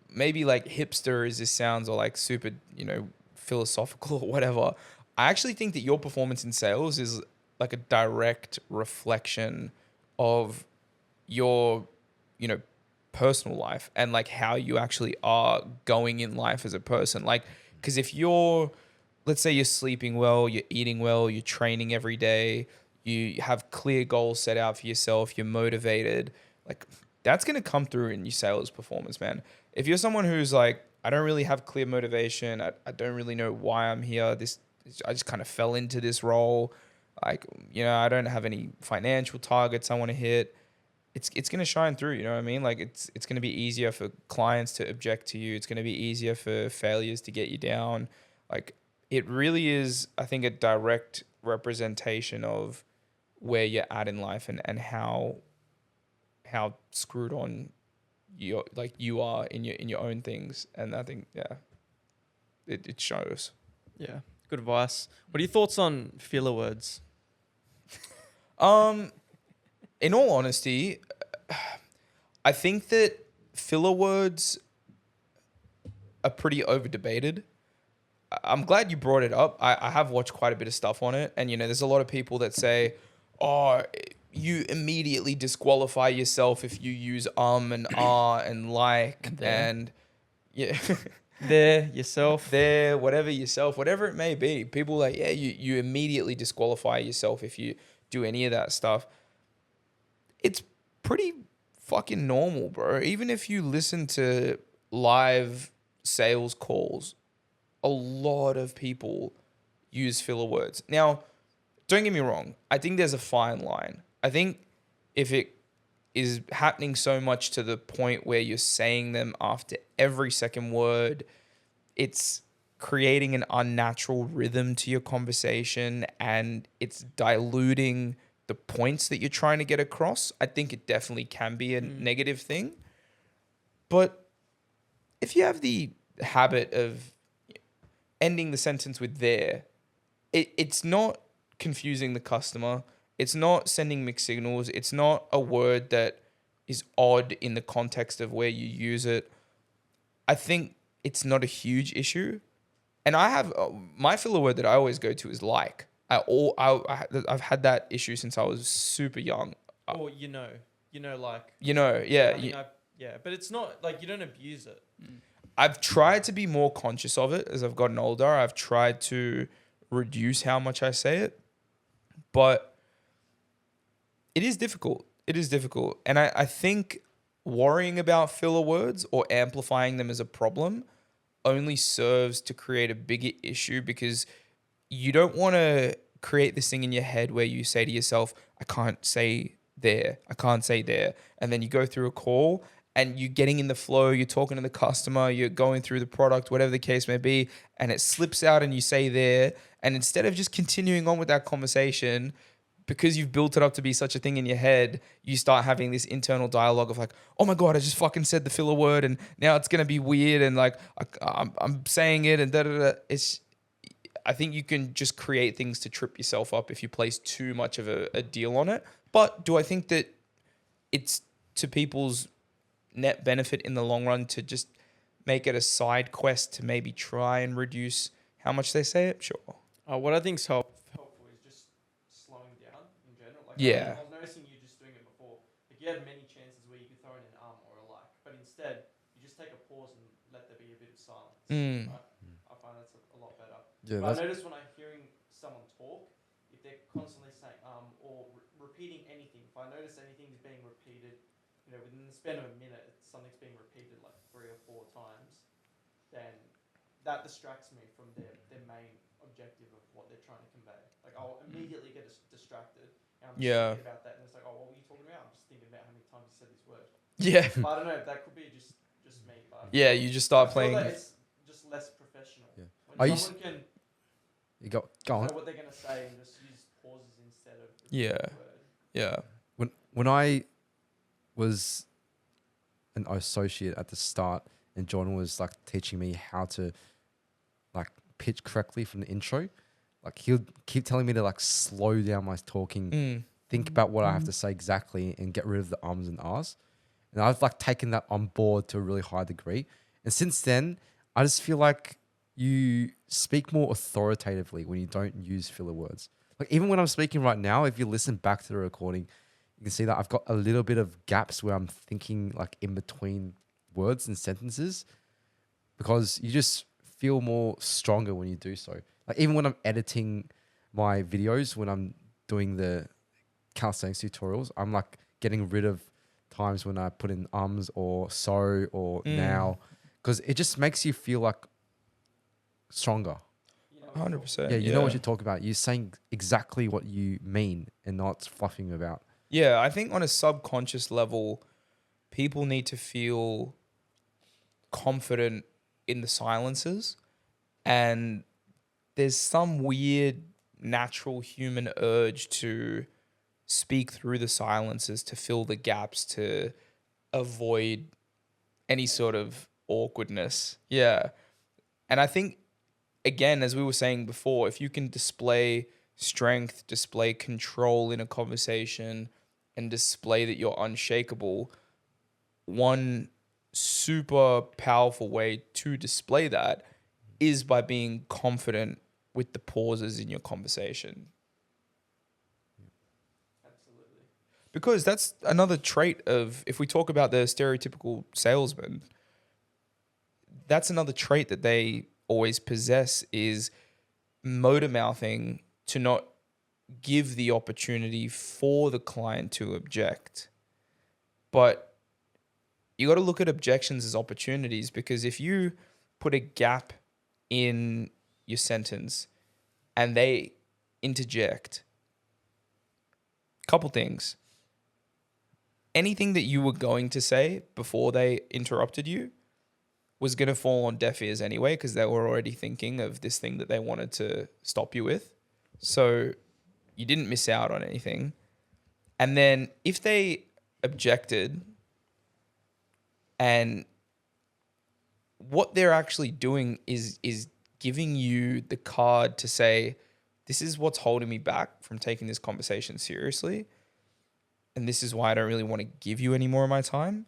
maybe like hipster as this sounds, or like super, you know, philosophical or whatever. I actually think that your performance in sales is like a direct reflection of your, you know, personal life and like how you actually are going in life as a person. Like, because if you're, let's say you're sleeping well, you're eating well, you're training every day, you have clear goals set out for yourself, you're motivated, like that's going to come through in your sales performance, man. If you're someone who's like, I don't really have clear motivation, I don't really know why I'm here, I just kind of fell into this role, like, you know, I don't have any financial targets I want to hit, it's going to shine through, you know what I mean? Like it's going to be easier for clients to object to you. It's going to be easier for failures to get you down. Like it really is, I think, a direct representation of where you're at in life and how screwed on you are in your own things. And I think, yeah, it shows. Yeah, good advice. What are your thoughts on filler words? In all honesty, I think that filler words are pretty over debated. I'm glad you brought it up. I have watched quite a bit of stuff on it. And, you know, there's a lot of people that say, oh, you immediately disqualify yourself if you use and and like and yeah. There, yourself. There, whatever it may be. People like, yeah, you immediately disqualify yourself if you do any of that stuff. It's pretty fucking normal, bro. Even if you listen to live sales calls, a lot of people use filler words. Now, don't get me wrong. I think there's a fine line. I think if it is happening so much to the point where you're saying them after every second word. It's creating an unnatural rhythm to your conversation, and it's diluting the points that you're trying to get across. I think it definitely can be a negative thing. But if you have the habit of ending the sentence with there, it's not confusing the customer. It's not sending mixed signals. It's not a word that is odd in the context of where you use it. I think it's not a huge issue. And I have my filler word that I always go to is like. I've had that issue since I was super young. Or like. Yeah. But it's not like you don't abuse it. I've tried to be more conscious of it as I've gotten older. I've tried to reduce how much I say it, but it is difficult. It is difficult. And I think worrying about filler words or amplifying them as a problem only serves to create a bigger issue, because you don't want to create this thing in your head where you say to yourself, I can't say there, I can't say there. And then you go through a call and you're getting in the flow, you're talking to the customer, you're going through the product, whatever the case may be, and it slips out and you say there. And instead of just continuing on with that conversation, because you've built it up to be such a thing in your head, you start having this internal dialogue of like, oh my God, I just fucking said the filler word and now it's going to be weird and like I'm saying it and da-da-da. I think you can just create things to trip yourself up if you place too much of a deal on it. But do I think that it's to people's net benefit in the long run to just make it a side quest to maybe try and reduce how much they say it? Sure. What I think's helpful is just slowing down in general. Like Yeah. I was noticing you just doing it before. Like you had many chances where you could throw in an or a like, but instead you just take a pause and let there be a bit of silence. Mm. Right? I find that's a lot better. Yeah, But I notice when I'm hearing someone talk, if they're constantly saying or repeating anything, if I notice anything's being repeated, within the span of a minute, something's being repeated like 3 or 4 times, then that distracts me from their main objective of what they're trying to convey. Like I'll immediately get distracted, and I'm just thinking about that, and it's like, oh, what were you talking about? I'm just thinking about how many times you said this word. Yeah. But I don't know, that could be just me. But Yeah, you just start I feel playing. that it's just less professional. Yeah. When someone can You go on. know what they're gonna say and just use pauses instead of Yeah. the word. Yeah. When I was an associate at the start and John was like teaching me how to like pitch correctly from the intro, like he would keep telling me to like slow down my talking, think about what I have to say exactly and get rid of the ums and ahs. And I've like taken that on board to a really high degree. And since then, I just feel like you speak more authoritatively when you don't use filler words. Like even when I'm speaking right now, if you listen back to the recording, you can see that I've got a little bit of gaps where I'm thinking like in between words and sentences, because you just feel more stronger when you do so. Like even when I'm editing my videos, when I'm doing the calisthenics tutorials, I'm like getting rid of times when I put in ums or so or now, because it just makes you feel like stronger. 100%. Yeah, you know what you're talking about. You're saying exactly what you mean and not fluffing about. Yeah, I think on a subconscious level, people need to feel confident in the silences. And there's some weird natural human urge to speak through the silences, to fill the gaps, to avoid any sort of awkwardness. Yeah. And I think, again, as we were saying before, if you can display strength, display control in a conversation, and display that you're unshakable, one super powerful way to display that is by being confident with the pauses in your conversation. Absolutely. Because that's another trait of, if we talk about the stereotypical salesman, that's another trait that they always possess, is motor mouthing to not give the opportunity for the client to object. But you got to look at objections as opportunities, because if you put a gap in your sentence and they interject, couple things. anything that you were going to say before they interrupted you was going to fall on deaf ears anyway, because they were already thinking of this thing that they wanted to stop you with. So you didn't miss out on anything. And then if they objected, and what they're actually doing is giving you the card to say, this is what's holding me back from taking this conversation seriously. And this is why I don't really want to give you any more of my time.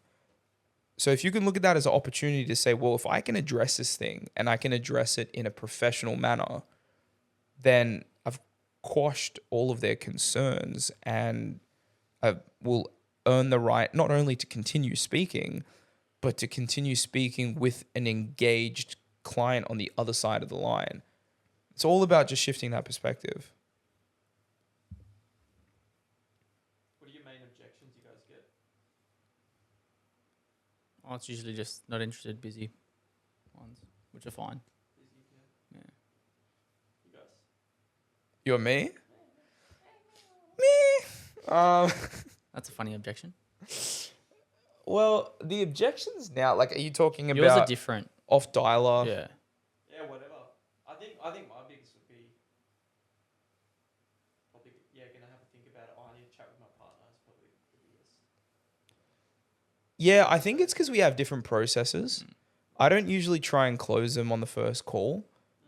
So if you can look at that as an opportunity to say, well, if I can address this thing and I can address it in a professional manner, then I've quashed all of their concerns and I will earn the right not only to continue speaking, but to continue speaking with an engaged client on the other side of the line. It's all about just shifting that perspective. What are your main objections you guys get? Oh, it's usually just not interested, busy ones, which are fine. Busy, Yeah. You guys? You're me? Me? That's a funny objection. Well, the objections now, like, are you talking Yours are about different. off dialer? Yeah. Yeah, whatever. I think my biggest would be probably gonna have to think about it. Oh, I need to chat with my partner. That's probably the biggest. Yeah, I think it's because we have different processes. I don't usually try and close them on the first call.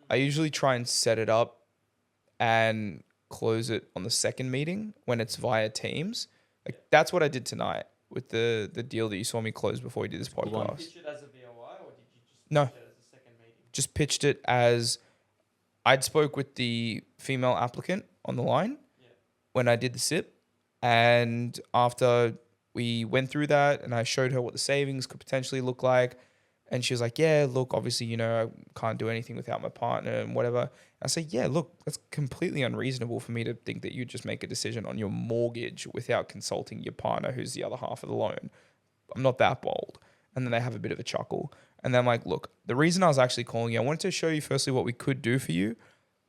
I usually try and set it up and close it on the second meeting when it's via Teams. Like, that's what I did tonight with the deal that you saw me close before we did this Cool one. podcast. Pitch it as a VOI, or did you just No. pitch it as a second meeting? Just pitched it as I'd spoke with the female applicant on the line when I did the SIP. And after we went through that and I showed her what the savings could potentially look like, and she was like, yeah, look, obviously, you know, I can't do anything without my partner and whatever. And I said, yeah, look, that's completely unreasonable for me to think that you just make a decision on your mortgage without consulting your partner, who's the other half of the loan. I'm not that bold. And then they have a bit of a chuckle. And then I'm like, look, the reason I was actually calling you, I wanted to show you firstly what we could do for you.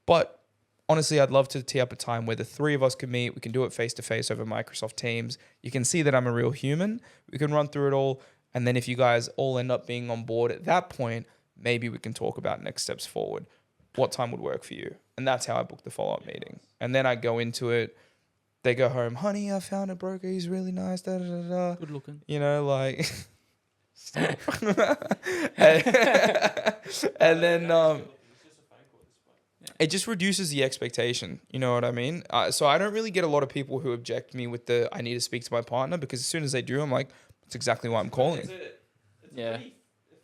But honestly, I'd love to tee up a time where the three of us could meet. We can do it face-to-face over Microsoft Teams. You can see that I'm a real human. We can run through it all. And then if you guys all end up being on board at that point, maybe we can talk about next steps forward. What time would work for you? And that's how I booked the follow-up meeting. And then I go into it. They go home, honey, I found a broker. He's really nice. Da, da, da, da. Good looking. You know, like... and then it just reduces the expectation. You know what I mean? So I don't really get a lot of people who object me with the I need to speak to my partner, because as soon as they do, I'm like, that's exactly why I'm calling. It's Yeah. a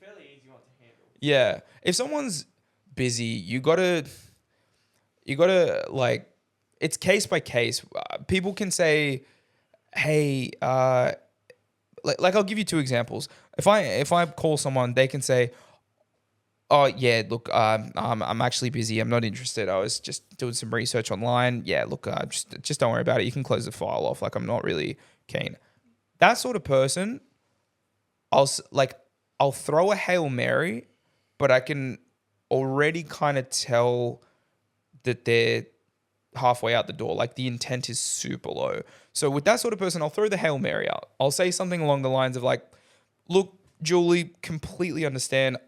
fairly easy one to handle. Yeah. If someone's busy, you gotta like, it's case by case. People can say, hey, like I'll give you two examples. If I call someone, they can say, oh yeah, look, I'm actually busy. I'm not interested. I was just doing some research online. Yeah, look, just don't worry about it. You can close the file off. Like, I'm not really keen. That sort of person, I'll throw a Hail Mary, but I can already kind of tell that they're halfway out the door. Like, the intent is super low. So with that sort of person, I'll throw the Hail Mary out. I'll say something along the lines of like, look, Julie, completely understand.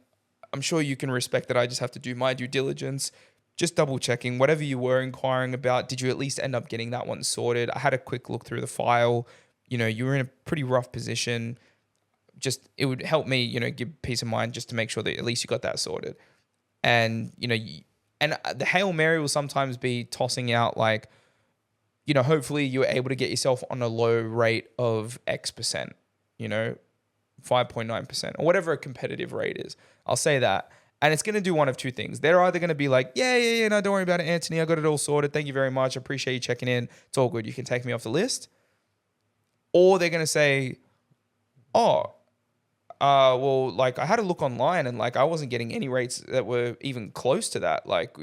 I'm sure you can respect that I just have to do my due diligence. Just double checking whatever you were inquiring about. Did you at least end up getting that one sorted? I had a quick look through the file. You know, you were in a pretty rough position. Just, it would help me, you know, give peace of mind just to make sure that at least you got that sorted. And, you know, and the Hail Mary will sometimes be tossing out like, you know, hopefully you're able to get yourself on a low rate of X%, you know, 5.9% or whatever a competitive rate is. I'll say that. And it's going to do one of two things. They're either going to be like, yeah, no, don't worry about it, Antony. I got it all sorted. Thank you very much. I appreciate you checking in. It's all good. You can take me off the list. Or they're going to say, well, like, I had a look online and like I wasn't getting any rates that were even close to that. Like,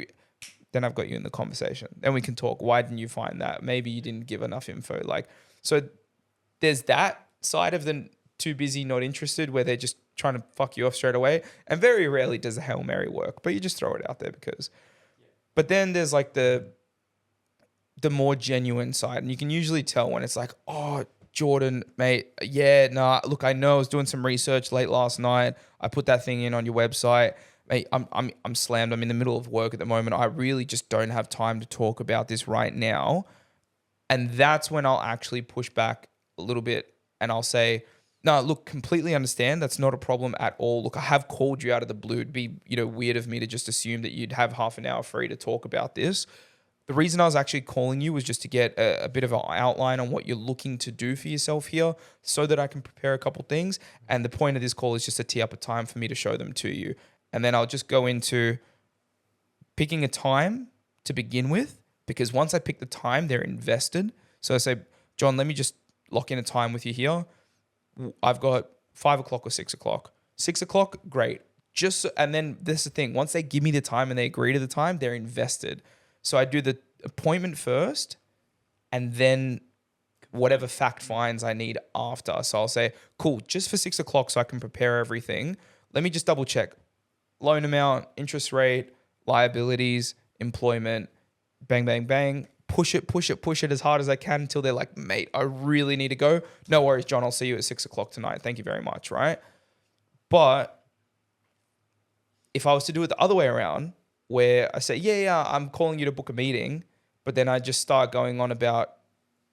then I've got you in the conversation. Then we can talk. Why didn't you find that? Maybe you didn't give enough info. Like, so there's that side of the too busy, not interested, where they're just trying to fuck you off straight away. And very rarely does a Hail Mary work, but you just throw it out there because. But then there's like the more genuine side, and you can usually tell when it's like, oh, Jordan, mate, yeah, nah, look, I know I was doing some research late last night. I put that thing in on your website. Mate, I'm slammed. I'm in the middle of work at the moment. I really just don't have time to talk about this right now. And that's when I'll actually push back a little bit and I'll say, no, look, completely understand. That's not a problem at all. Look, I have called you out of the blue. It'd be, weird of me to just assume that you'd have half an hour free to talk about this. The reason I was actually calling you was just to get a bit of an outline on what you're looking to do for yourself here so that I can prepare a couple things. And the point of this call is just to tee up a time for me to show them to you. And then I'll just go into picking a time to begin with, because once I pick the time, they're invested. So I say, John, let me just lock in a time with you here. I've got 5 o'clock or 6 o'clock. 6 o'clock, great. And then this is the thing. Once they give me the time and they agree to the time, they're invested. So I do the appointment first and then whatever fact finds I need after. So I'll say, cool, just for 6 o'clock so I can prepare everything. Let me just double check. Loan amount, interest rate, liabilities, employment, bang, bang, bang. Push it as hard as I can until they're like, mate, I really need to go. No worries, John, I'll see you at 6 o'clock tonight. Thank you very much, right? But if I was to do it the other way around, where I say, yeah, I'm calling you to book a meeting, but then I just start going on about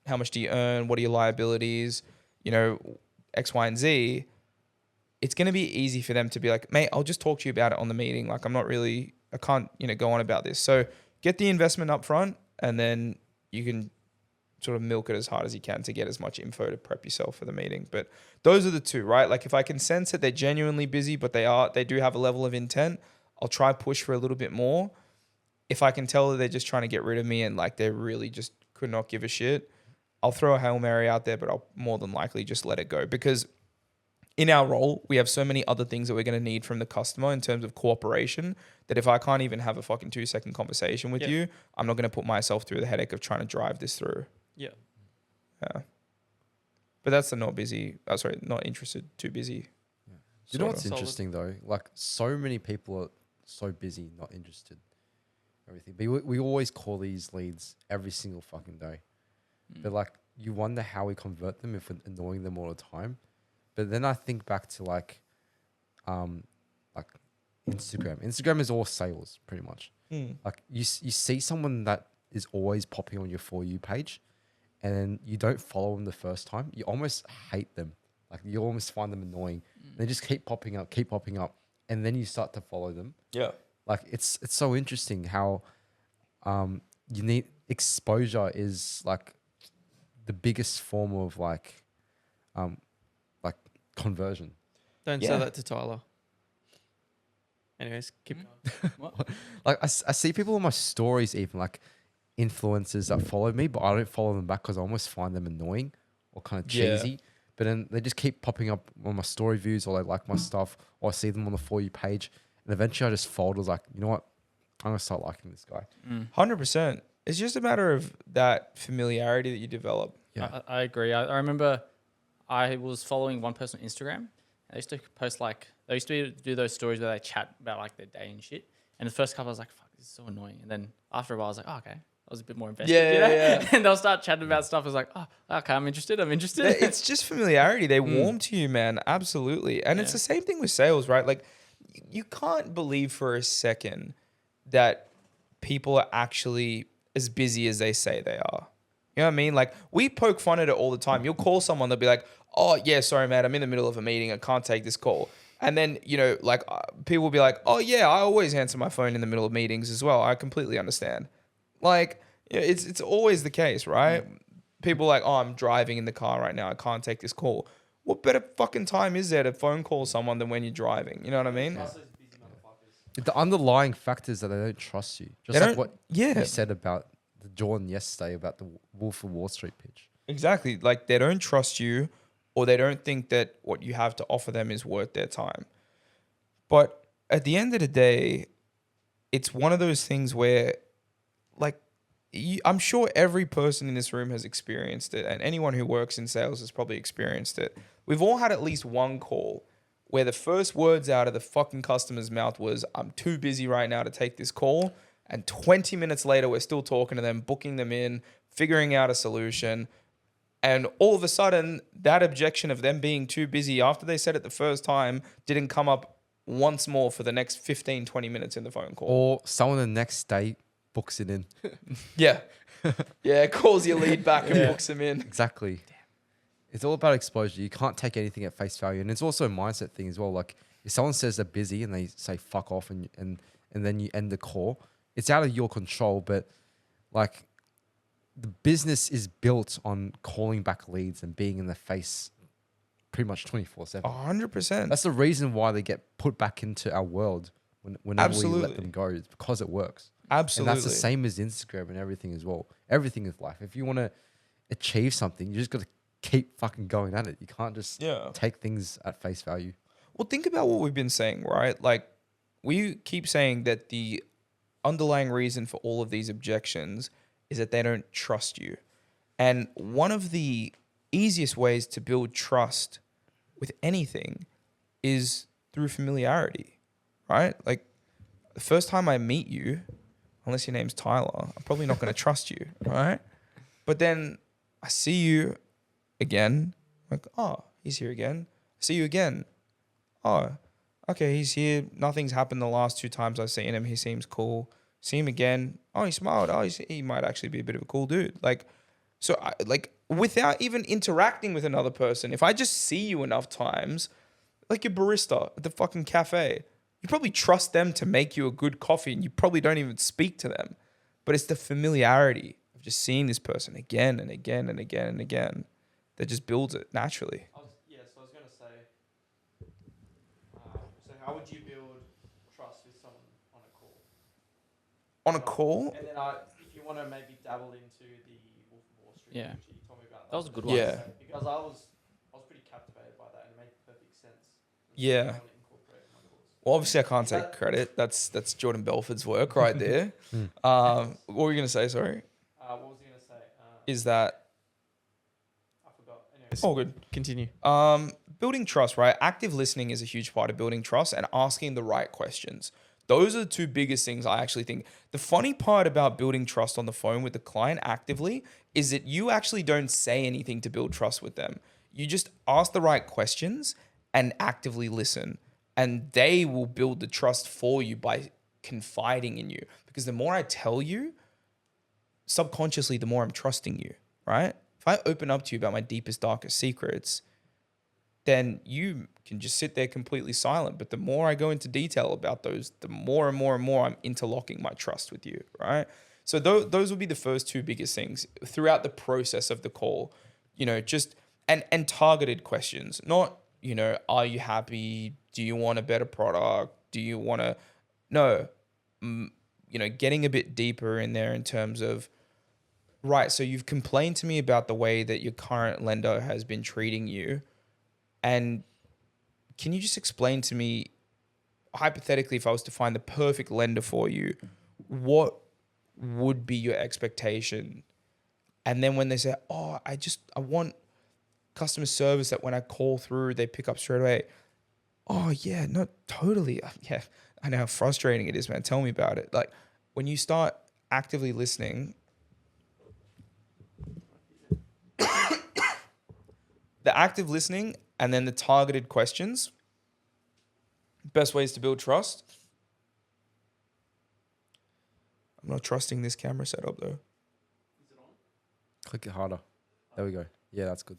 how much do you earn, what are your liabilities, X, Y, and Z, it's going to be easy for them to be like, mate, I'll just talk to you about it on the meeting. Like, I can't, go on about this. So get the investment up front and then you can sort of milk it as hard as you can to get as much info to prep yourself for the meeting. But those are the two, right? Like if I can sense that they're genuinely busy, but they do have a level of intent, I'll try push for a little bit more. If I can tell that they're just trying to get rid of me and like they really just could not give a shit, I'll throw a Hail Mary out there, but I'll more than likely just let it go, because in our role, we have so many other things that we're going to need from the customer in terms of cooperation that if I can't even have a fucking 2-second conversation with you, I'm not going to put myself through the headache of trying to drive this through. Yeah. Yeah. But that's the not interested, too busy. Yeah. You know what's interesting though? Like so many people are so busy, not interested. Everything. But we always call these leads every single fucking day. But like you wonder how we convert them if we're annoying them all the time. But then I think back to like Instagram. Instagram is all sales pretty much. Like you see someone that is always popping on your For You page and then you don't follow them the first time. You almost hate them. Like you almost find them annoying. They just keep popping up. And then you start to follow them. Yeah. Like it's so interesting how you need exposure is like the biggest form of like conversion. Don't say that to Tyler. Anyways, keep going. What? Like I see people on my stories, even like influencers that follow me, but I don't follow them back because I almost find them annoying or kind of cheesy. Yeah. But then they just keep popping up on my story views, or they like my stuff, or I see them on the For You page, and eventually I just fold. I was like, you know what? I'm gonna start liking this guy. 100%. It's just a matter of that familiarity that you develop. Yeah, I agree. I remember I was following one person on Instagram. They used to post they used to do those stories where they chat about like their day and shit. And the first couple, I was like, fuck, this is so annoying. And then after a while, I was like, oh, okay. I was a bit more invested. Yeah. And they'll start chatting about stuff. I was like, oh, okay, I'm interested. It's just familiarity. They warm to you, man. Absolutely. And it's the same thing with sales, right? Like you can't believe for a second that people are actually as busy as they say they are. You know what I mean? Like we poke fun at it all the time. You'll call someone, they'll be like, oh yeah, sorry, man, I'm in the middle of a meeting. I can't take this call. And then, people will be like, oh yeah, I always answer my phone in the middle of meetings as well. I completely understand. Like, it's always the case, right? People are like, oh, I'm driving in the car right now. I can't take this call. What better fucking time is there to phone call someone than when you're driving? You know what I mean? the underlying factor is that they don't trust you. Just like what you said about the Jordan yesterday about the Wolf of Wall Street pitch. Exactly. Like they don't trust you, or they don't think that what you have to offer them is worth their time. But at the end of the day, it's one of those things where, like, I'm sure every person in this room has experienced it, and anyone who works in sales has probably experienced it. We've all had at least one call where the first words out of the fucking customer's mouth was, I'm too busy right now to take this call. And 20 minutes later, we're still talking to them, booking them in, figuring out a solution. And all of a sudden, that objection of them being too busy after they said it the first time didn't come up once more for the next 15, 20 minutes in the phone call. Or someone the next day books it in. Yeah. Yeah, calls your lead back and books them in. Exactly. It's all about exposure. You can't take anything at face value. And it's also a mindset thing as well. Like if someone says they're busy and they say fuck off and then you end the call, it's out of your control. But like the business is built on calling back leads and being in the face pretty much 24/7. 100%. That's the reason why they get put back into our world whenever we let Absolutely. them go. It's because it works. Absolutely. And that's the same as Instagram and everything as well. Everything is life. If you want to achieve something, you just got to keep fucking going at it. You can't just take things at face value. Well, think about what we've been saying, right? Like, we keep saying that the underlying reason for all of these objections is that they don't trust you. And one of the easiest ways to build trust with anything is through familiarity, right? Like, the first time I meet you, unless your name's Tyler, I'm probably not going to trust you, right? But then I see you again, like, oh, he's here again. I see you again. Oh, okay, he's here. Nothing's happened the last 2 times I've seen him. He seems cool. See him again. Oh, he smiled. Oh, he might actually be a bit of a cool dude. Like, so without even interacting with another person, if I just see you enough times, like your barista at the fucking cafe, you probably trust them to make you a good coffee and you probably don't even speak to them. But it's the familiarity of just seeing this person again and again and again and again that just builds it naturally. So I was going to say, so how would you build trust with someone on a call? On a call? And then if you want to maybe dabble into the Wolf of Wall Street, Yeah. you told me about That was a good one. Yeah. Because I was pretty captivated by that and it made perfect sense. Yeah. Well, obviously I can't take credit. That's Jordan Belford's work right there. What were you going to say, sorry? What was I going to say? Is that... I forgot. Anyways, Oh, good. continue. Building trust, right? Active listening is a huge part of building trust and asking the right questions. Those are the 2 biggest things I actually think. The funny part about building trust on the phone with the client actively is that you actually don't say anything to build trust with them. You just ask the right questions and actively listen. And they will build the trust for you by confiding in you. Because the more I tell you, subconsciously, the more I'm trusting you, right? If I open up to you about my deepest, darkest secrets, then you can just sit there completely silent. But the more I go into detail about those, the more and more and more I'm interlocking my trust with you, right? So those will be the first 2 biggest things throughout the process of the call, just and targeted questions, not, are you happy? Do you want a better product? Do you want to, no, getting a bit deeper in there in terms of, right, so you've complained to me about the way that your current lender has been treating you. And can you just explain to me, hypothetically, if I was to find the perfect lender for you, what would be your expectation? And then when they say, oh, I want customer service that when I call through, they pick up straight away. Oh, yeah, no, totally. Yeah, I know how frustrating it is, man. Tell me about it. Like, when you start actively listening, the active listening and then the targeted questions, best ways to build trust. I'm not trusting this camera setup, though. Click it harder. There we go. Yeah, that's good.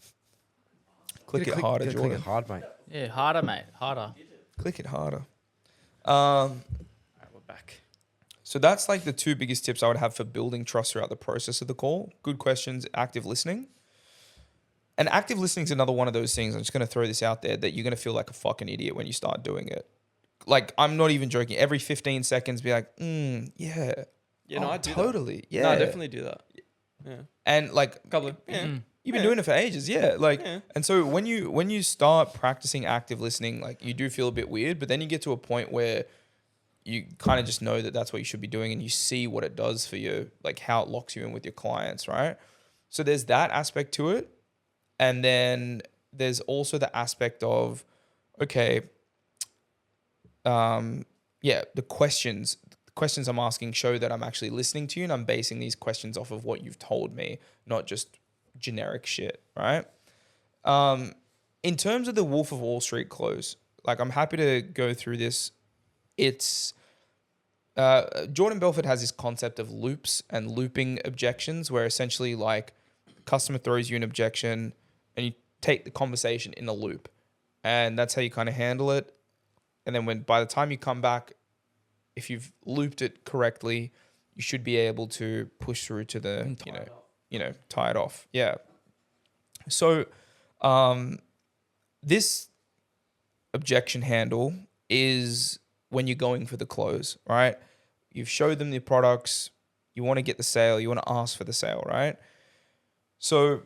Click it harder, Jordan. Click it hard, mate. Yeah, harder, mate. Harder. Click it harder. All right, we're back. So that's like the 2 biggest tips I would have for building trust throughout the process of the call. Good questions, active listening. And active listening is another one of those things. I'm just going to throw this out there that you're going to feel like a fucking idiot when you start doing it. Like, I'm not even joking. Every 15 seconds, be like, yeah. Yeah, no, I do totally. that. Yeah. No, I definitely do that. Yeah. And like, Couple of, yeah. you've been doing it for ages. Yeah. Like, and so when you start practicing active listening, like, you do feel a bit weird, but then you get to a point where you kind of just know that that's what you should be doing and you see what it does for you, like how it locks you in with your clients, right? So there's that aspect to it. And then there's also the aspect of, okay, the questions I'm asking show that I'm actually listening to you and I'm basing these questions off of what you've told me, not just generic shit, right? In terms of the Wolf of Wall Street close, like I'm happy to go through this. It's Jordan Belfort has this concept of loops and looping objections, where essentially like customer throws you an objection and you take the conversation in a loop, and that's how you kind of handle it. And then by the time you come back, if you've looped it correctly, you should be able to push through to the tie it off. Yeah. So, this objection handle is when you're going for the close, right? You've showed them the products, you want to get the sale, you want to ask for the sale, right? So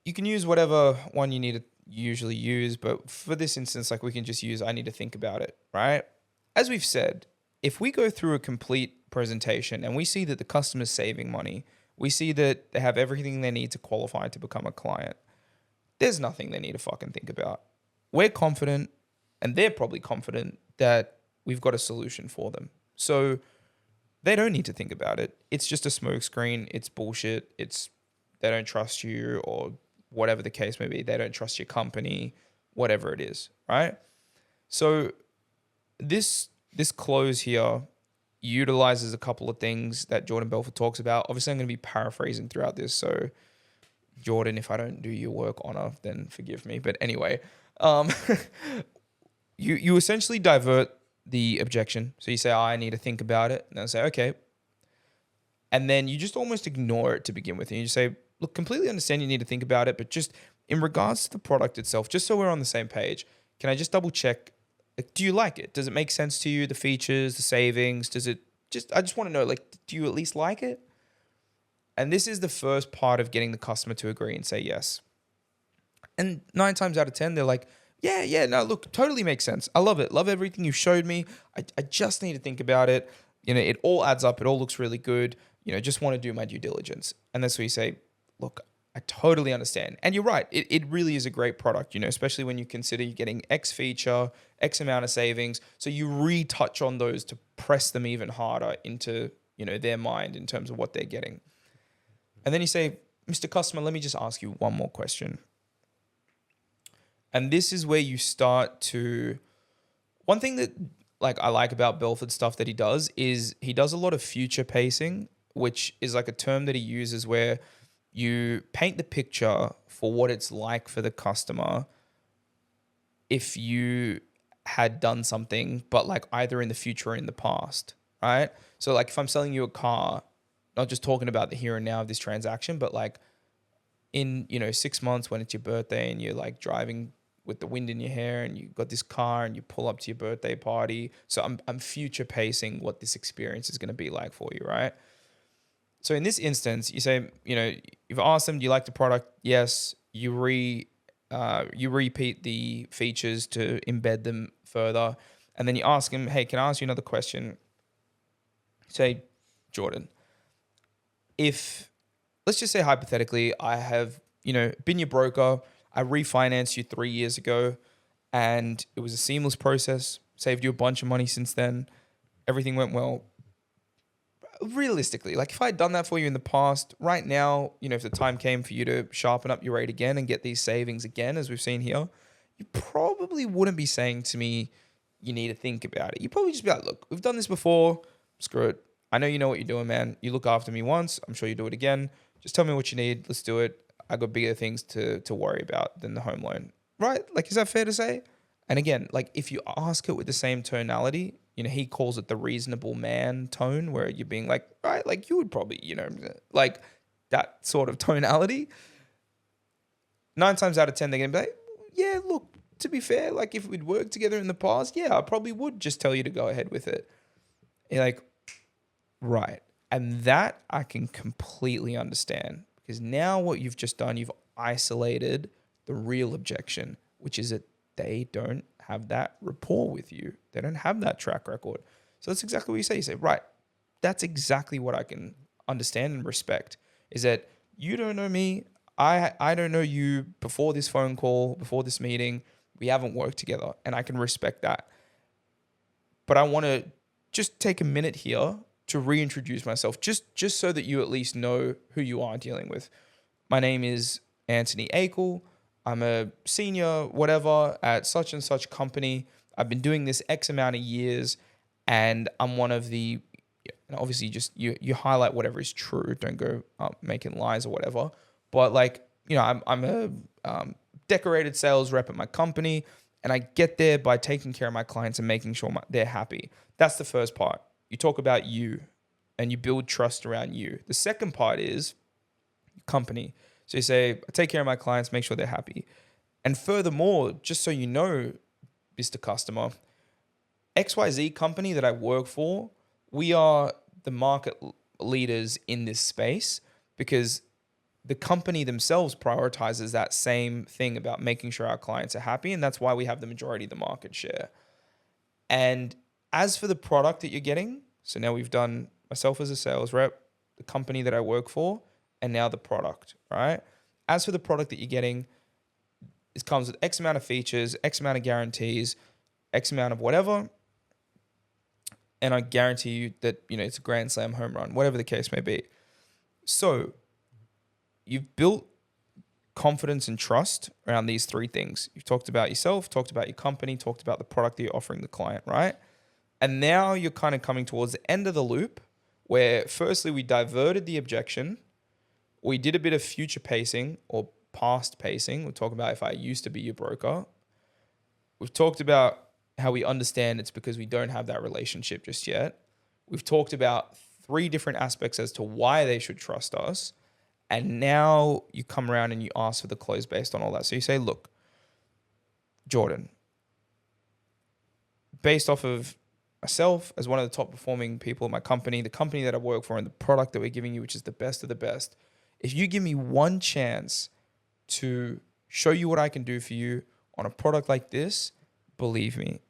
you can use whatever one you need to usually use, but for this instance, like we can just use, I need to think about it, right? As we've said, if we go through a complete presentation and we see that the customer's saving money, we see that they have everything they need to qualify to become a client, there's nothing they need to fucking think about. We're confident, and they're probably confident that we've got a solution for them. So they don't need to think about it. It's just a smokescreen. It's bullshit. They don't trust you, or whatever the case may be. They don't trust your company, whatever it is, right? So this close here utilizes a couple of things that Jordan Belfort talks about. Obviously, I'm going to be paraphrasing throughout this. So Jordan, if I don't do your work honor, then forgive me. But anyway, you essentially divert the objection. So you say, I need to think about it. And they'll say, okay. And then you just almost ignore it to begin with. And you just say, look, completely understand you need to think about it, but just in regards to the product itself, just so we're on the same page, can I just double check, like, do you like it? Does it make sense to you? The features, the savings, I just want to know, like, do you at least like it? And this is the first part of getting the customer to agree and say yes. And 9 times out of 10, they're like, yeah, no, look, totally makes sense. I love it. Love everything you showed me. I just need to think about it. It all adds up. It all looks really good. Just want to do my due diligence. And that's where you say, look, I totally understand. And you're right. It really is a great product, especially when you consider you're getting X feature, X amount of savings. So you retouch on those to press them even harder into, their mind in terms of what they're getting. And then you say, Mr. Customer, let me just ask you one more question. And this is where you start to, one thing that I like about Belford's stuff that he does is he does a lot of future pacing, which is like a term that he uses where you paint the picture for what it's like for the customer if you had done something, but either in the future or in the past, right? So if I'm selling you a car, not just talking about the here and now of this transaction, but in, 6 months when it's your birthday and you're driving with the wind in your hair and you got this car and you pull up to your birthday party. So I'm future pacing what this experience is going to be like for you, right? So in this instance, you say, you've asked them, do you like the product? Yes. You repeat the features to embed them further. And then you ask them, hey, can I ask you another question? Say, Jordan, let's just say hypothetically, I have, been your broker, I refinanced you 3 years ago and it was a seamless process, saved you a bunch of money since then. Everything went well. Realistically, if I had done that for you in the past, right now, if the time came for you to sharpen up your rate again and get these savings again, as we've seen here, you probably wouldn't be saying to me, you need to think about it. You'd probably just be like, look, we've done this before. Screw it. I know you know what you're doing, man. You look after me once. I'm sure you do it again. Just tell me what you need. Let's do it. I got bigger things to worry about than the home loan. Right? Is that fair to say? And again, if you ask it with the same tonality, he calls it the reasonable man tone, where you're being right, you would probably, that sort of tonality. 9 times out of 10, they're going to be like, yeah, look, to be fair, if we'd worked together in the past, yeah, I probably would just tell you to go ahead with it. You're like, right. And that I can completely understand, because now what you've just done, you've isolated the real objection, which is that they don't have that rapport with you. They don't have that track record. So that's exactly what you say. You say, right, that's exactly what I can understand and respect, is that you don't know me. I don't know you before this phone call, before this meeting. We haven't worked together, and I can respect that. But I want to just take a minute here to reintroduce myself, just so that you at least know who you are dealing with. my name is Antony Akle. I'm a senior, whatever, at such and such company. I've been doing this X amount of years, and I'm one of the, and obviously just you highlight whatever is true. Don't go making lies or whatever. But like, I'm a decorated sales rep at my company, and I get there by taking care of my clients and making sure they're happy. That's the first part. You talk about you, and you build trust around you. The second part is company. So you say, I take care of my clients, make sure they're happy. And furthermore, just so you know, Mr. Customer, XYZ company that I work for, we are the market leaders in this space because the company themselves prioritizes that same thing about making sure our clients are happy. And that's why we have the majority of the market share. And as for the product that you're getting, so now we've done myself as a sales rep, the company that I work for, and now the product, right? As for the product that you're getting, it comes with X amount of features, X amount of guarantees, X amount of whatever. And I guarantee you that, it's a grand slam home run, whatever the case may be. So you've built confidence and trust around these three things. You've talked about yourself, talked about your company, talked about the product that you're offering the client, right? And now you're kind of coming towards the end of the loop where firstly we diverted the objection. We did a bit of future pacing or past pacing. We'll talk about if I used to be your broker. We've talked about how we understand it's because we don't have that relationship just yet. We've talked about 3 different aspects as to why they should trust us. And now you come around and you ask for the close based on all that. So you say, look, Jordan, based off of myself as one of the top performing people in my company, the company that I work for, and the product that we're giving you, which is the best of the best, if you give me one chance to show you what I can do for you on a product like this, believe me,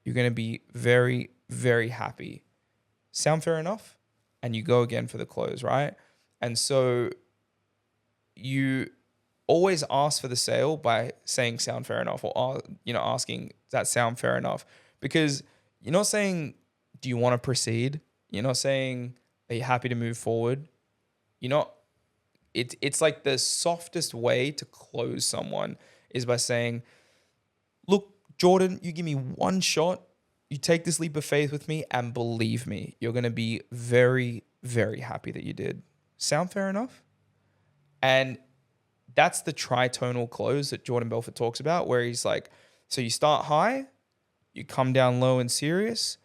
you're going to be very, very happy. Sound fair enough? And you go again for the close, right? And so you always ask for the sale by saying sound fair enough, or asking, does that sound fair enough? Because you're not saying, do you want to proceed? You're not saying, are you happy to move forward? You're not. It's like the softest way to close someone is by saying, look, Jordan, you give me one shot, you take this leap of faith with me, and believe me, you're going to be very, very happy that you did. Sound fair enough? And that's the tritonal close that Jordan Belfort talks about, where he's like, so you start high, you come down low and serious,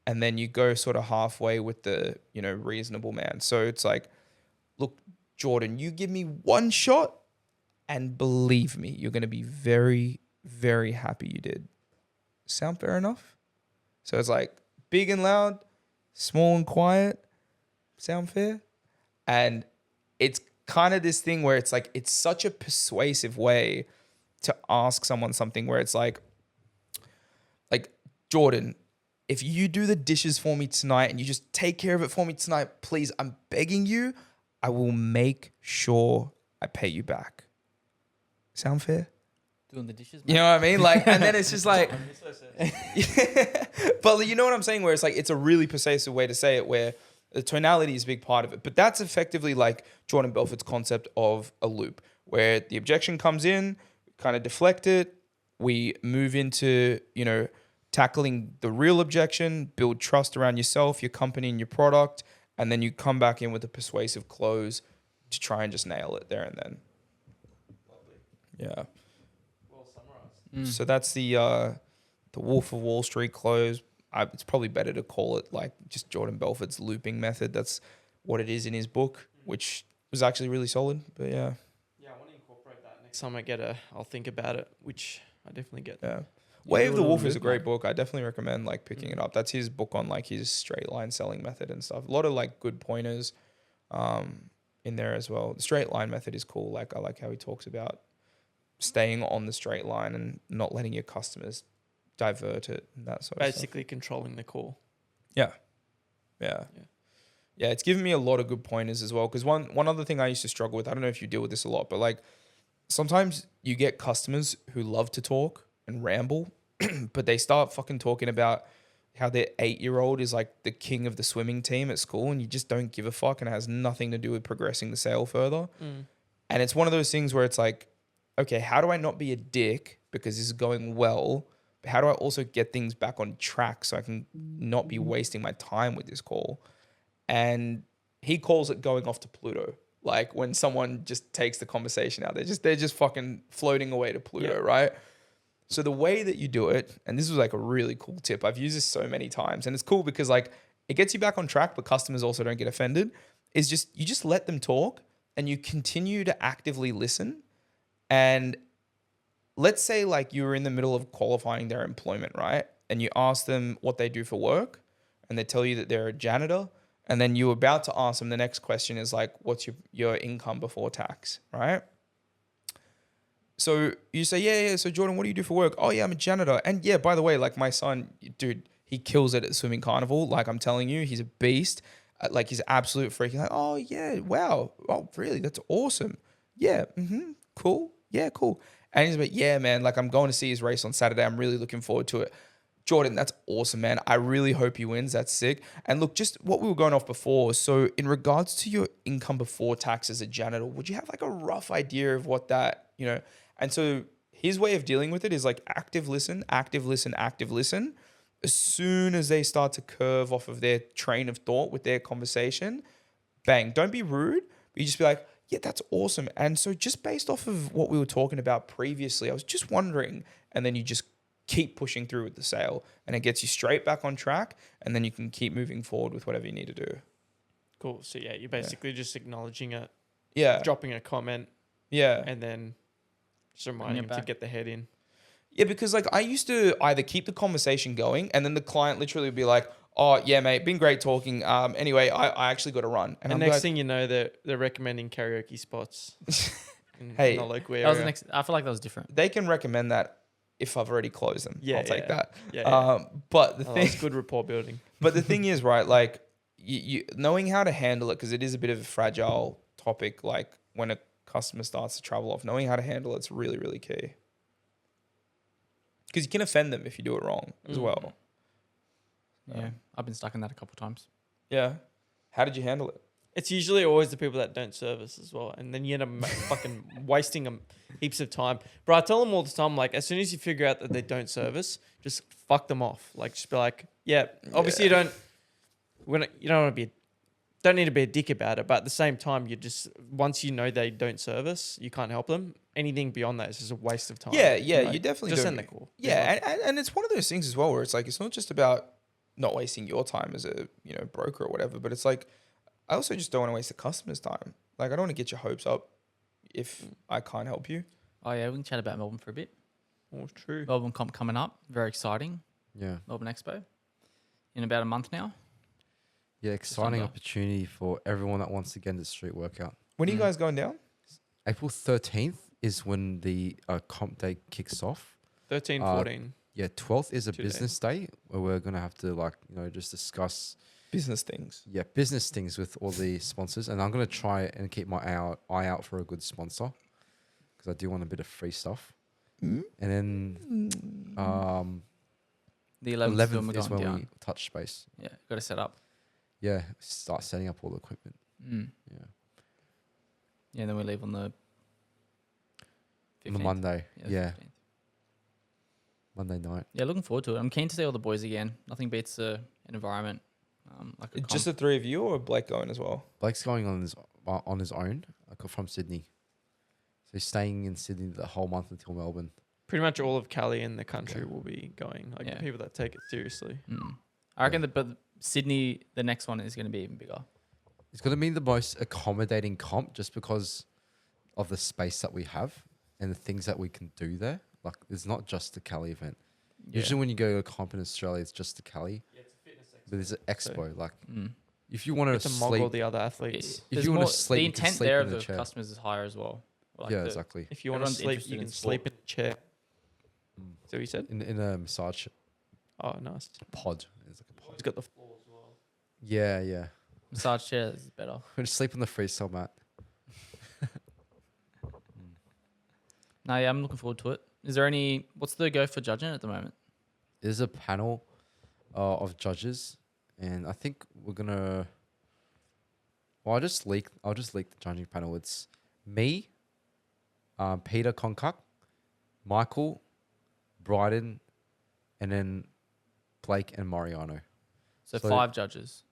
and then you go sort of halfway with the, reasonable man. So it's like, look, Jordan, you give me one shot, and believe me, you're going to be very, very happy you did. Sound fair enough? So it's like big and loud, small and quiet. Sound fair? And it's kind of this thing where it's like, it's such a persuasive way to ask someone something where it's like, Jordan, if you do the dishes for me tonight and you just take care of it for me tonight, please, I'm begging you, I will make sure I pay you back. Sound fair? Doing the dishes, You know what I mean? Like, and then it's just like, but you know what I'm saying? Where it's like, it's a really persuasive way to say it, where the tonality is a big part of it. But that's effectively like Jordan Belfort's concept of a loop, where the objection comes in, kind of deflect it, we move into, tackling the real objection, build trust around yourself, your company, and your product, and then you come back in with a persuasive close to try and just nail it there and then. Lovely. Yeah. Well summarized. So that's the Wolf of Wall Street close. It's probably better to call it like just Jordan Belfort's looping method. That's what it is in his book, which was actually really solid. But yeah. Yeah, I want to incorporate that next time I'll think about it, which I definitely get. Yeah. Way of do the it on Wolf a is a loop, great mate. book. I definitely recommend picking it up. That's his book on his straight line selling method and stuff. A lot of good pointers in there as well. The straight line method is cool. I like how he talks about staying on the straight line and not letting your customers divert it and that sort of stuff. Basically controlling the call. Yeah. It's given me a lot of good pointers as well. Because one other thing I used to struggle with, I don't know if you deal with this a lot, but sometimes you get customers who love to talk and ramble, but they start fucking talking about how their 8-year-old is the king of the swimming team at school, and you just don't give a fuck, and it has nothing to do with progressing the sale further. And it's one of those things where it's like, okay, how do I not be a dick because this is going well? But how do I also get things back on track so I can not be wasting my time with this call? And he calls it going off to Pluto. Like when someone just takes the conversation out, they're just fucking floating away to Pluto, right? So the way that you do it, and this was like a really cool tip. I've used this so many times, and it's cool because like it gets you back on track, but customers also don't get offended. Is just you just let them talk and you continue to actively listen. And let's say like you were in the middle of qualifying their employment, right? And you ask them what they do for work, and they tell you that they're a janitor. And then you're about to ask them the next question is like, what's your income before tax, right? So you say, yeah. So Jordan, what do you do for work? Oh yeah, I'm a janitor. And yeah, by the way, like my son, dude, he kills it at swimming carnival. Like I'm telling you, he's a beast. Like he's absolute freaking like, oh yeah, wow. Oh really? That's awesome. Yeah. Cool. Yeah, cool. And he's like, yeah, man, like I'm going to see his race on Saturday. I'm really looking forward to it. Jordan, that's awesome, man. I really hope he wins. That's sick. And look, just what we were going off before. So in regards to your income before tax as a janitor, would you have like a rough idea of what that, And so his way of dealing with it is like active listen, active listen, active listen. As soon as they start to curve off of their train of thought with their conversation, bang, don't be rude, but you just be like, yeah, that's awesome. And so just based off of what we were talking about previously, I was just wondering, and then you just keep pushing through with the sale and it gets you straight back on track, and then you can keep moving forward with whatever you need to do. Cool. So yeah, you're basically just acknowledging it, dropping a comment, and then just reminding them to get the head in. Yeah, because like I used to either keep the conversation going and then the client literally would be like, oh yeah, mate, been great talking. Anyway, I actually got to run. And the next thing you know, they're recommending karaoke spots in the local area. That was the next. I feel like that was different. They can recommend that if I've already closed them. I'll take that. Yeah. But the thing, it's good rapport building. But the thing is, right, like you knowing how to handle it, because it is a bit of a fragile topic. Like when a customer starts to travel off, knowing how to handle it's really, really key. Because you can offend them if you do it wrong as well. Yeah, I've been stuck in that a couple of times. Yeah. How did you handle it? It's usually always the people that don't service as well. And then you end up fucking wasting them heaps of time. Bro, I tell them all the time, like, as soon as you figure out that they don't service, just fuck them off. Like, just be like, obviously you don't want to be, don't need to be a dick about it. But at the same time, you just, once you know they don't service, you can't help them. Anything beyond that is just a waste of time. Yeah, you definitely just don't. send the call. Yeah, and it's one of those things as well where it's like, it's not just about not wasting your time as a broker or whatever, but it's like I also just don't want to waste the customer's time. Like I don't want to get your hopes up if I can't help you. Oh yeah, we can chat about Melbourne for a bit. Oh, true. Melbourne Comp coming up, very exciting. Yeah. Melbourne Expo in about a month now. Yeah, exciting opportunity for everyone that wants to get into street workout. When are you guys going down? April 13th is when the comp day kicks off. 13, 14. Yeah, 12th is a business day where we're going to have to just discuss business things. Yeah, business things with all the sponsors. And I'm going to try and keep my eye out for a good sponsor because I do want a bit of free stuff. And then the 11th is when we touch space. Yeah, got to set up. Yeah, start setting up all the equipment. Yeah. Yeah, then we leave on the 15th. On the Monday. Yeah. 15th. Monday night. Yeah, looking forward to it. I'm keen to see all the boys again. Nothing beats an environment. Just the three of you or Blake going as well? Blake's going on his own from Sydney. So he's staying in Sydney the whole month until Melbourne. Pretty much all of Cali in the country will be going. Like the people that take it seriously. I reckon but Sydney, the next one is going to be even bigger. It's going to be the most accommodating comp just because of the space that we have and the things that we can do there. Like, it's not just the Cali event. Yeah. Usually when you go to a comp in Australia, it's just the Cali. Yeah, it's a fitness expo. But there's an expo. If you want to sleep... all the other athletes. If you want to sleep, the intent there of the chair. Customers is higher as well. Like exactly. If you want to sleep, you can sleep in a chair. So you said? In a massage... Oh, nice. Pod. It's like a pod. It's got the floor as well. Yeah. Massage chair is better. We'll just sleep on the freestyle mat. No, yeah, I'm looking forward to it. Is there what's the go for judging at the moment? There's a panel of judges, and I think we're gonna. Well, I'll just leak the judging panel. It's me, Peter Konkuk, Michael, Bryden, and then Blake and Mariano. So 5 judges.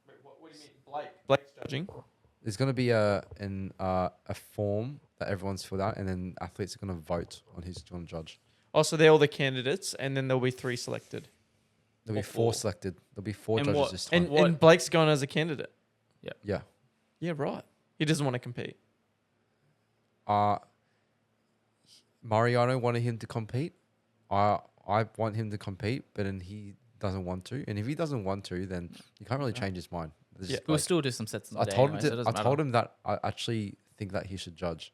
Wait, what do you mean, Blake's judging? There's going to be a form that everyone's filled out, and then athletes are going to vote on who's going to judge. Oh, so they're all the candidates, and then there'll be 3 selected. There'll be 4 selected. There'll be 4 And judges what- this time. And Blake's going as a candidate. Yeah. Yeah, right. He doesn't want to compete. Mariano wanted him to compete. I want him to compete, but then he doesn't want to. And if he doesn't want to, then you can't really change his mind. Yeah. We'll still do some sets in the I day told anyway, him so it to, I doesn't told matter. him that I actually think that he should judge.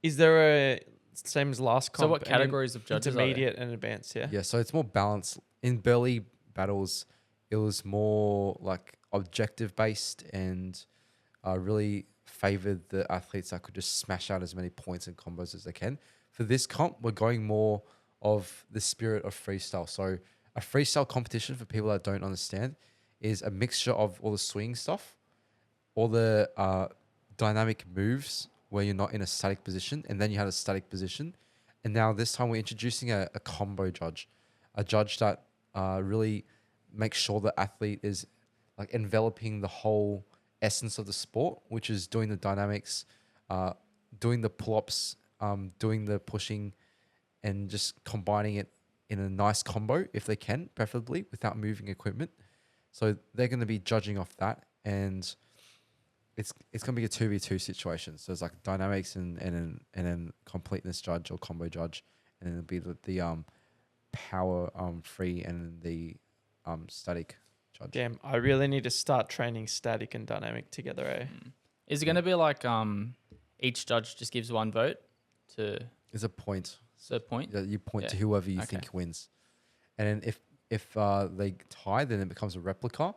Is there a same as last comp? So what and categories of judges are there? intermediate and advanced? Yeah. Yeah, so it's more balanced. In Burley battles, it was more like objective based and really favored the athletes that could just smash out as many points and combos as they can. For this comp, we're going more of the spirit of freestyle. So a freestyle competition, for people that don't understand, is a mixture of all the swing stuff, all the dynamic moves where you're not in a static position, and then you had a static position. And now this time we're introducing a combo judge, a judge that really makes sure the athlete is like enveloping the whole essence of the sport, which is doing the dynamics, doing the pull-ups, doing the pushing, and just combining it in a nice combo if they can, preferably without moving equipment. So they're going to be judging off that, and it's going to be a 2v2 situation. So it's like dynamics and then completeness judge or combo judge, and then it'll be the power free and the static judge. Damn, I really need to start training static and dynamic together, eh? Is it going to be like each judge just gives 1 vote to It's a point. a point? that you point to Yeah. whoever you Okay. think wins, and then if they tie, then it becomes a replica,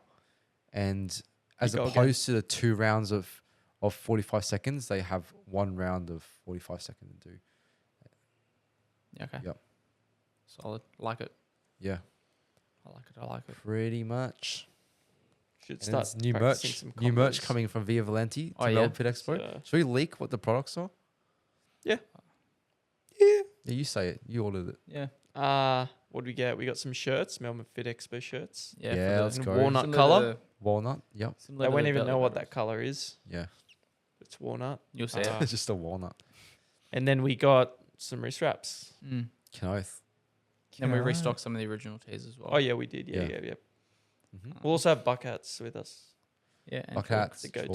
and as go opposed to the 2 rounds of 45 seconds, they have 1 round of 45 seconds to do. Yeah, okay. Yep. Solid. Like it. Yeah, I like it. pretty much. Should And start there's new practicing merch, some new merch combos. coming from Via Valenti to Oh, yeah. Melbourne Fit Expo. So- Should we leak what the products are? Yeah. Yeah, you say it. You ordered it. Yeah. What do we get? We got some shirts, Melbourne Fit Expo shirts. Yeah. Yeah, for let's In go. walnut similar colour. to Walnut. Yep. similar They to won't the even belly know what button. that color is. Yeah. It's walnut. You'll see it. Ah. It's just a walnut. And then we got some wrist wraps. Mm. Can oath. Then we restocked some of the original teas as well. Oh yeah, we did. Yeah. Mm-hmm. We'll also have bucket hats with us. Yeah. And Bucket chalk. hats, the go-to.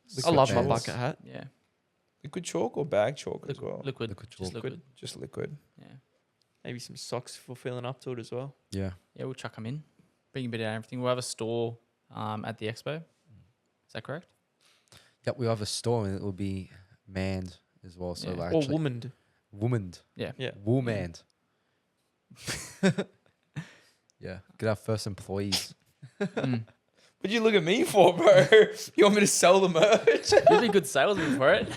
chalk, I love my sweatbands. bucket hat. Yeah. Liquid chalk or bag chalk as Liquid. well? Liquid. Liquid Just chalk. liquid. Just liquid. Yeah. Maybe some socks if we're feeling up to it as well. Yeah. Yeah, we'll chuck them in. Bring a bit of everything. We'll have a store at the expo. Is that correct? Yep, we have a store and it will be manned as well. So Yeah. like Or actually- womaned. womaned. Yeah. Yeah. Woolmanned. Yeah. Get our first employees. Mm. What'd you look at me for, bro? You want me to sell the merch? You'd be a good salesman for it.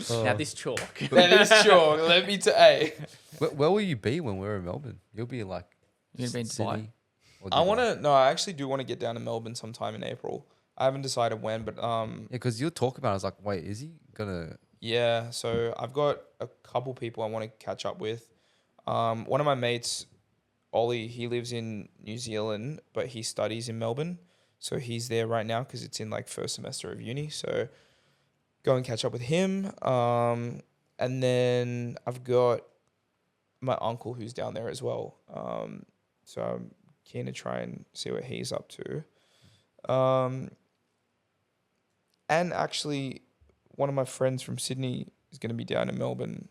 Oh. Now this chalk. That is chalk. Let me hey. Where will you be when we're in Melbourne? You'll be like You're gonna be in Dubai. Sydney or I Dubai. want to. No, I actually do want to get down to Melbourne sometime in April. I haven't decided when, but Yeah, because you'll talk about it. I was like, wait, is he gonna? yeah. So I've got a couple people I want to catch up with. One of my mates, Ollie, he lives in New Zealand, but he studies in Melbourne. So he's there right now because it's in like first semester of uni. So go and catch up with him. And then I've got my uncle who's down there as well. So I'm keen to try and see what he's up to. And actually, one of my friends from Sydney is going to be down in Melbourne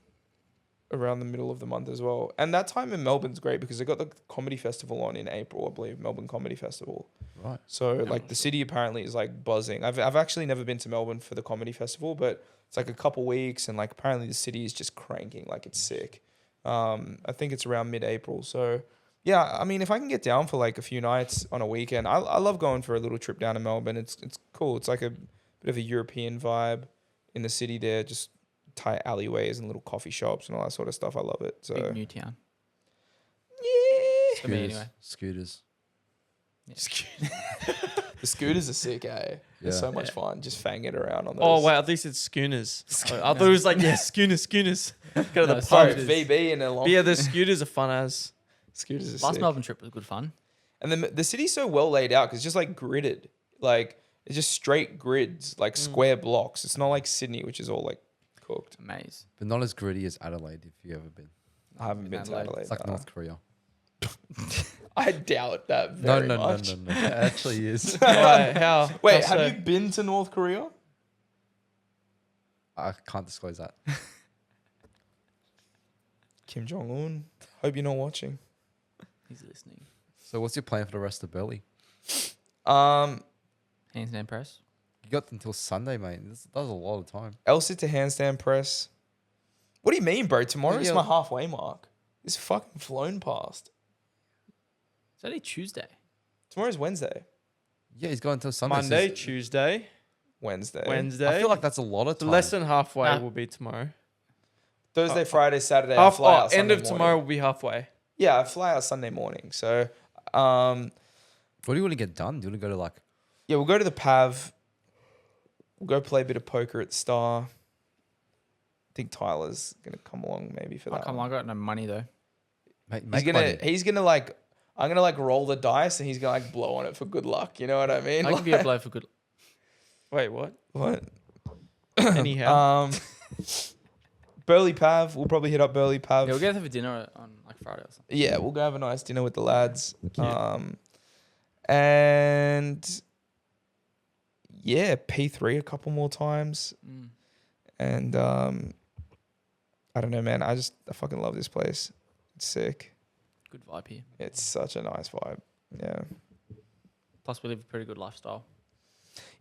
around the middle of the month as well. And that time in Melbourne's great because they got the comedy festival on in April, I believe, Melbourne Comedy Festival. Right. So like the city apparently is like buzzing. I've actually never been to Melbourne for the comedy festival, but it's like a couple weeks and like apparently the city is just cranking, like it's sick. I think it's around mid-April. So yeah, I mean, if I can get down for like a few nights on a weekend, I love going for a little trip down to Melbourne. It's cool. It's like a bit of a European vibe in the city there, just tight alleyways and little coffee shops and all that sort of stuff. I love it. So Big new town. yeah. For me anyway. Scooters. Yeah. The The scooters are sick, eh? They're so much Yeah. fun. Just fang it around on those. Oh, wait, at least it's schooners. I thought it was like, schooners. Go to No, the Sorry, pub. VB and a long. But yeah, the scooters are fun as. Scooters are Last sick. Melbourne trip was good fun. And the city's so well laid out because it's just like gridded. Like, it's just straight grids, like square blocks. It's not like Sydney, which is all like cooked. Maze. But not as gritty as Adelaide, if you ever been. I haven't been to Adelaide. Adelaide. It's like no. North Korea. I doubt that No, very no, no, much. no, no. It actually is. Why? How? Wait, how have so? you been to North Korea? I can't disclose that. Kim Jong Un. Hope you're not watching. He's listening. So what's your plan for the rest of Burley? Handstand press. You got until Sunday, mate. That was a lot of time. I'll sit to handstand press. What do you mean, bro? Tomorrow is Yeah. my halfway mark. It's fucking flown past. It's only Tuesday. Tomorrow's Wednesday. Yeah, he's got until Sunday. Monday, So Tuesday, Wednesday. Wednesday. I feel like that's a lot of time. less than halfway Nah. will be tomorrow. Thursday, Friday, Saturday. I fly out End Sunday of morning. tomorrow will be halfway. Yeah, I fly out Sunday morning. So, What do you want to get done? Do you want to go to like... yeah, we'll go to the Pav. We'll go play a bit of poker at the Star. I think Tyler's gonna come along maybe for Oh, that. come on, I got no money though. Make He's gonna like. I'm gonna like roll the dice and he's gonna like blow on it for good luck. You know what I mean? I give you a blow for good. Wait, what? What? Anyhow. Burley Pav. We'll probably hit up Burley Pav. Yeah, we'll go there for dinner on like Friday or something. Yeah, we'll go have a nice dinner with the lads. And yeah, P3 a couple more times. Mm. And I don't know, man. I fucking love this place. It's sick. Good vibe here. It's such a nice vibe. Yeah. Plus, we live a pretty good lifestyle.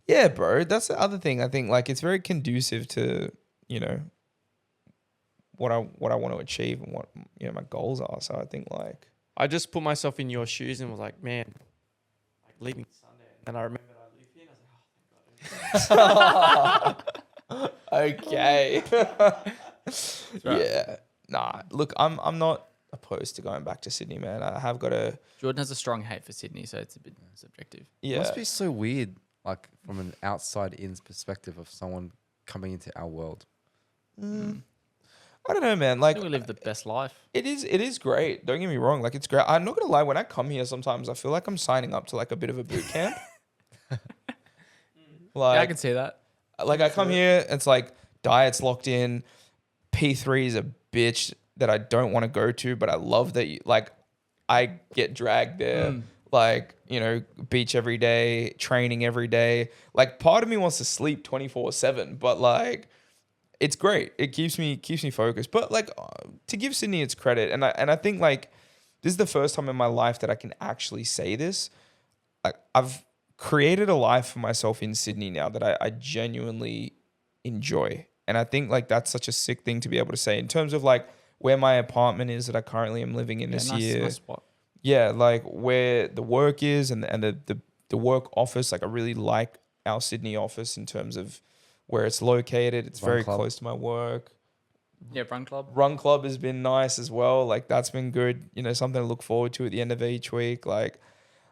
Yeah, bro. That's the other thing. I think like it's very conducive to, you know, what I want to achieve and what, you know, my goals are. So I think like I just put myself in your shoes and was like, man, like leaving Sunday. And I remembered I live here. And I was like, oh, okay. right. Yeah. Nah. Look, I'm not opposed to going back to Sydney, man. I have got to. Jordan has a strong hate for Sydney, so it's a bit subjective. It Yeah. must be so weird, like from an outside-in perspective of someone coming into our world. I don't know, man. I Like think we live the best life. it is great. Don't get me wrong. Like it's great. I'm not gonna lie. When I come here, sometimes I feel like I'm signing up to like a bit of a boot camp. Yeah, I Like, can see that. I come here, it's like diet's locked in. P3 is a bitch that I don't want to go to, but I love that I get dragged there. Like, you know, beach every day, training every day. Like part of me wants to sleep 24/7, but like it's great. It keeps me focused. But like to give Sydney its credit, and I think like this is the first time in my life that I can actually say this. I've created a life for myself in Sydney now that I genuinely enjoy. And I think like that's such a sick thing to be able to say in terms of like where my apartment is that I currently am living in this year. Nice spot. Yeah, like where the work is and the work office. Like I really like our Sydney office in terms of where it's located. It's Run very club. close to my work. Yeah, Run Club. Run club has been nice as well. Like that's been good. You know, something to look forward to at the end of each week. Like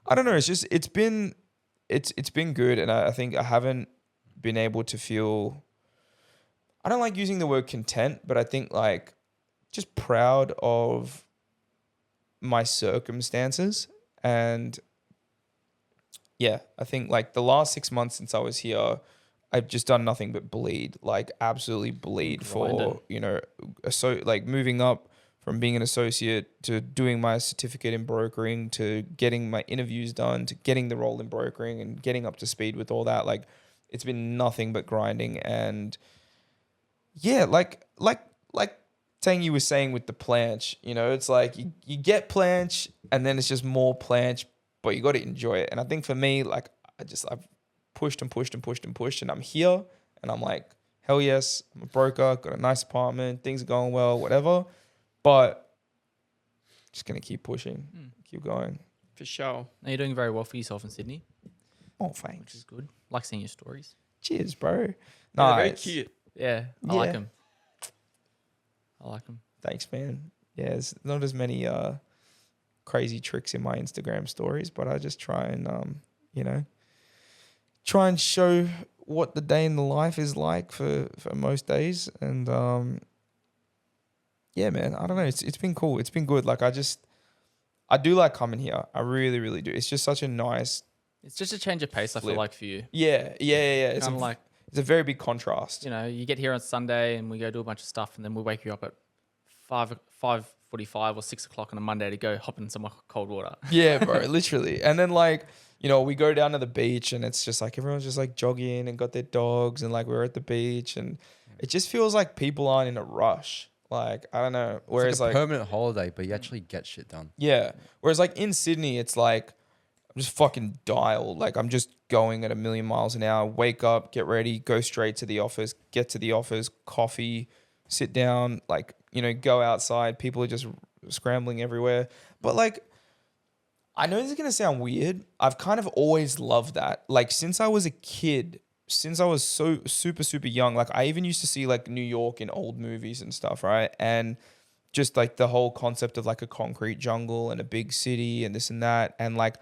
I don't know. It's been good, and I think I haven't been able to feel. I don't like using the word content, but I think like just proud of my circumstances. And yeah, I think like the last 6 months since I was here, I've just done nothing but bleed, like absolutely bleed for, Grinding. you know, so like moving up from being an associate to doing my certificate in brokering to getting my interviews done to getting the role in brokering and getting up to speed with all that. Like it's been nothing but grinding. And yeah, like saying you were saying with the planche, you know, it's like you get planche and then it's just more planche, but you got to enjoy it. And I think for me, like I've pushed and pushed and pushed and pushed, and I'm here and I'm like, hell yes, I'm a broker, got a nice apartment, things are going well, whatever. But just gonna keep pushing, keep going. for sure. Now you're doing very well for yourself in Sydney, Oh, which thanks. is good. Like seeing your stories. Cheers, bro. Yeah, they're very Nice. cute. Yeah, I Yeah. like them. I like them. Thanks, man. Yeah, there's not as many crazy tricks in my Instagram stories, but I just try and you know, try and show what the day in the life is like for most days. And yeah, man, I don't know. It's been cool. It's been good. Like I do like coming here. I really, really do. It's just such a nice. It's just a change of pace. I Flip. feel like for you. Yeah. It's Kind of like, it's a very big contrast. you know, you get here on Sunday and we go do a bunch of stuff, and then we wake you up at 5:45 or 6 o'clock on a Monday to go hop in some cold water. Yeah, bro, literally. And then like, you know, we go down to the beach and it's just like everyone's just like jogging and got their dogs and like we're at the beach and it just feels like people aren't in a rush. Like, I don't know. Whereas It's like a permanent holiday, but you actually get shit done. yeah. Whereas like in Sydney, it's like I'm just fucking dialed. Like I'm just going at a million miles an hour, wake up, get ready, go straight to the office, get to the office, coffee, sit down, like, you know, go outside. People are just scrambling everywhere. But like, I know this is going to sound weird. I've kind of always loved that. Like since I was a kid, since I was so super young, like I even used to see like New York in old movies and stuff, right? And just like the whole concept of like a concrete jungle and a big city and this and that. And like,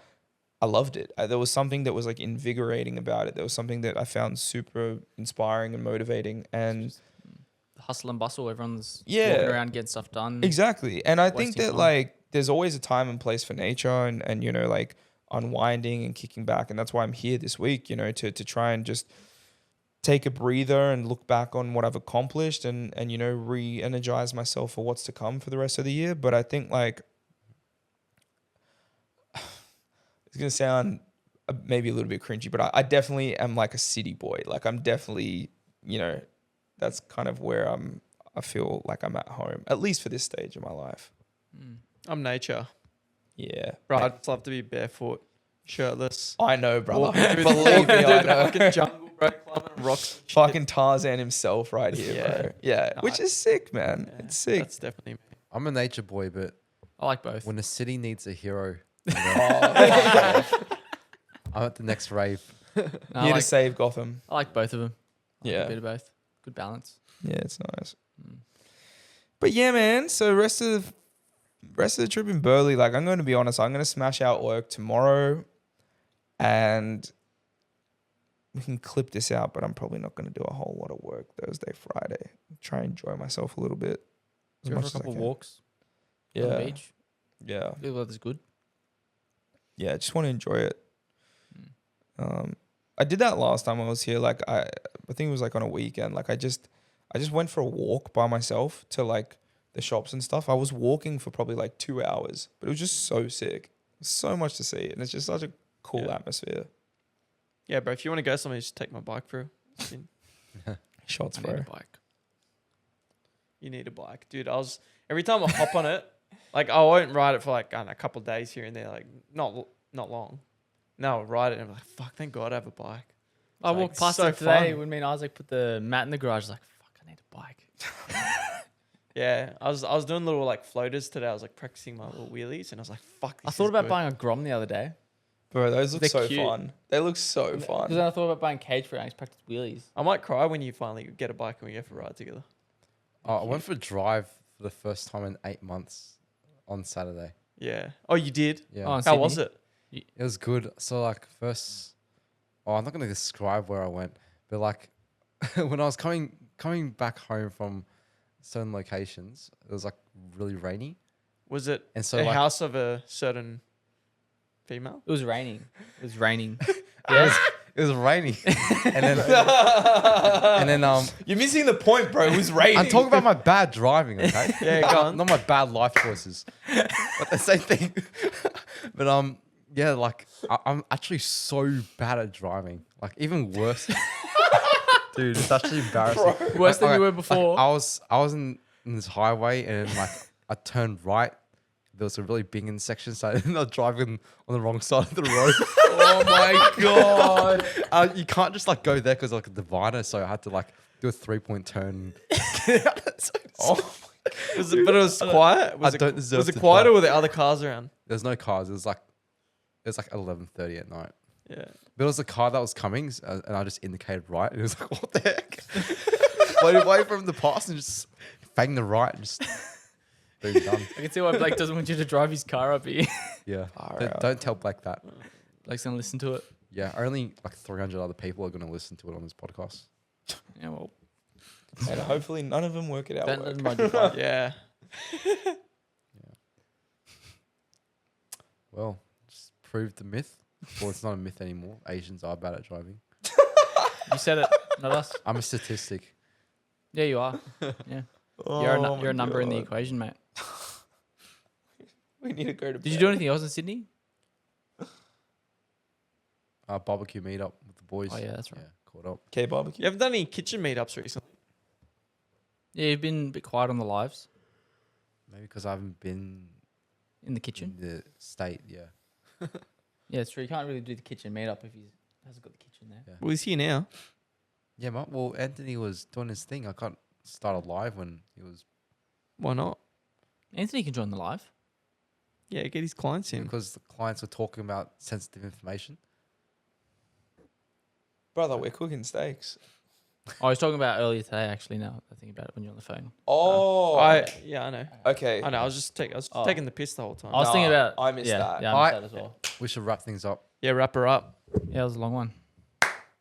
I loved it. There was something that was like invigorating about it. There was something that I found super inspiring and motivating. And Hustle and bustle. Everyone's Yeah. walking around getting stuff done. exactly. And I think Wasting that time. like there's always a time and place for nature and you know, like unwinding and kicking back. And that's why I'm here this week, you know, to try and just take a breather and look back on what I've accomplished and you know, re-energize myself for what's to come for the rest of the year. But I think like it's going to sound maybe a little bit cringy, but I definitely am like a city boy. Like I'm definitely, you know, that's kind of where I feel like I'm at home, at least for this stage of my life. I'm nature. Yeah. Bro, I'd just love to be barefoot, shirtless. I know, brother. Walking through the- Believe me, walking through I the know. fucking jungle, bro, climbing rocks. and shit. Fucking Tarzan himself right here, Yeah. bro. Yeah. Which is sick, man. Yeah, It's sick. That's definitely me. I'm a nature boy, but I like both. when the city needs a hero, Oh, I'm at the next rave. No, I, here to like, save Gotham. I like both of them. I like Yeah. a bit of both. Good balance. Yeah, it's nice. But yeah, man. So rest of the trip in Burleigh, like I'm going to be honest, I'm going to smash out work tomorrow, and we can clip this out. But I'm probably not going to do a whole lot of work Thursday, Friday. Try and enjoy myself a little bit. As Go much for a as I couple can. walks Yeah, on the beach. yeah, The weather's good. yeah. I just want to enjoy it. I did that last time I was here. Like I think it was like on a weekend. Like I just went for a walk by myself to like the shops and stuff. I was walking for probably like 2 hours, but it was just so sick. So much to see, and it's just such a cool Yeah. atmosphere. Yeah, bro. If you want to go somewhere, just take my bike through. Shots, I need bro. a bike. You need a bike, dude. Every time I hop on it, like I won't ride it for like I don't know, a couple of days here and there, like not long. No, I'll ride it and I'm like, fuck, thank God I have a bike. I It's, walked like, past so it today fun. when me and Isaac put the mat in the garage. I was like, fuck, I need a bike. Yeah, I was doing little like floaters today. I was like practicing my little wheelies and I was like, fuck. I thought about buying a Grom the other day. Bro, those look They're so cute. fun. They look so Because fun. then I thought about buying cage for Alex practice wheelies. I might cry when you finally get a bike and we go for a ride together. I went for a drive for the first time in 8 months on Saturday. Yeah. Oh, you did? Yeah, Oh, in How was Sydney? it? it was good. So like I'm not gonna describe where I went, but like when I was coming back home from certain locations, it was like really rainy, Was it and so a like house of a certain female? It was raining. It was raining. it was raining, and then You're missing the point, bro. It was raining. I'm talking about my bad driving, okay? Yeah, go on. Not my bad life choices, but the same thing. But yeah, like I'm actually so bad at driving, like even worse. Dude, it's actually embarrassing. Worse than Like, you were like, before. I was in this highway and like I turned right. There was a really big intersection, so I ended up driving on the wrong side of the road. Oh my god. You can't just like go there because like a divider, so I had to like do a 3-point turn. Oh, But it was quiet. Was I it, don't deserve was it to quiet drive. or were there other cars around? There's no cars. It was like 11:30 at night. Yeah. But it was a car that was coming, and I just indicated right, and it was like, what the heck? waited for him to pass and just bang the right and just boom, done. I can see why Blake doesn't want you to drive his car up here. Yeah. Far Don't, out. don't tell Blake that. Blake's going to listen to it. Yeah, only like 300 other people are going to listen to it on this podcast. Yeah, well, And hopefully none of them work it out. don't let them mind your life. Yeah. Well, just proved the myth. Well, it's not a myth anymore. Asians are bad at driving. You said it, not us. I'm a statistic. Yeah, you are. Yeah, Oh you're a number in the God. equation, mate. We need to go to bed. Did you do anything else in Sydney? Barbecue meetup with the boys. Oh yeah, that's right. Yeah, caught up. Okay, barbecue. You haven't done any kitchen meetups recently? Yeah, you've been a bit quiet on the lives Maybe because I haven't been in the kitchen. in the state. Yeah. Yeah, it's true. You can't really do the kitchen meetup if he hasn't got the kitchen there. Well, he's here now. Yeah, mate. Well, Anthony was doing his thing. I can't start a live when he was Why not? Anthony can join the live. Yeah, get his clients in. because the clients were talking about sensitive information. Brother, we're cooking steaks. I was talking about earlier today. Actually, now I think about it when you're on the phone. Oh. I know. okay. I know. I was Oh. taking the piss the whole time. I was thinking about. I missed yeah, that. Yeah, I missed that as well. We should wrap things up. Yeah, wrap her up. Yeah, it was a long one.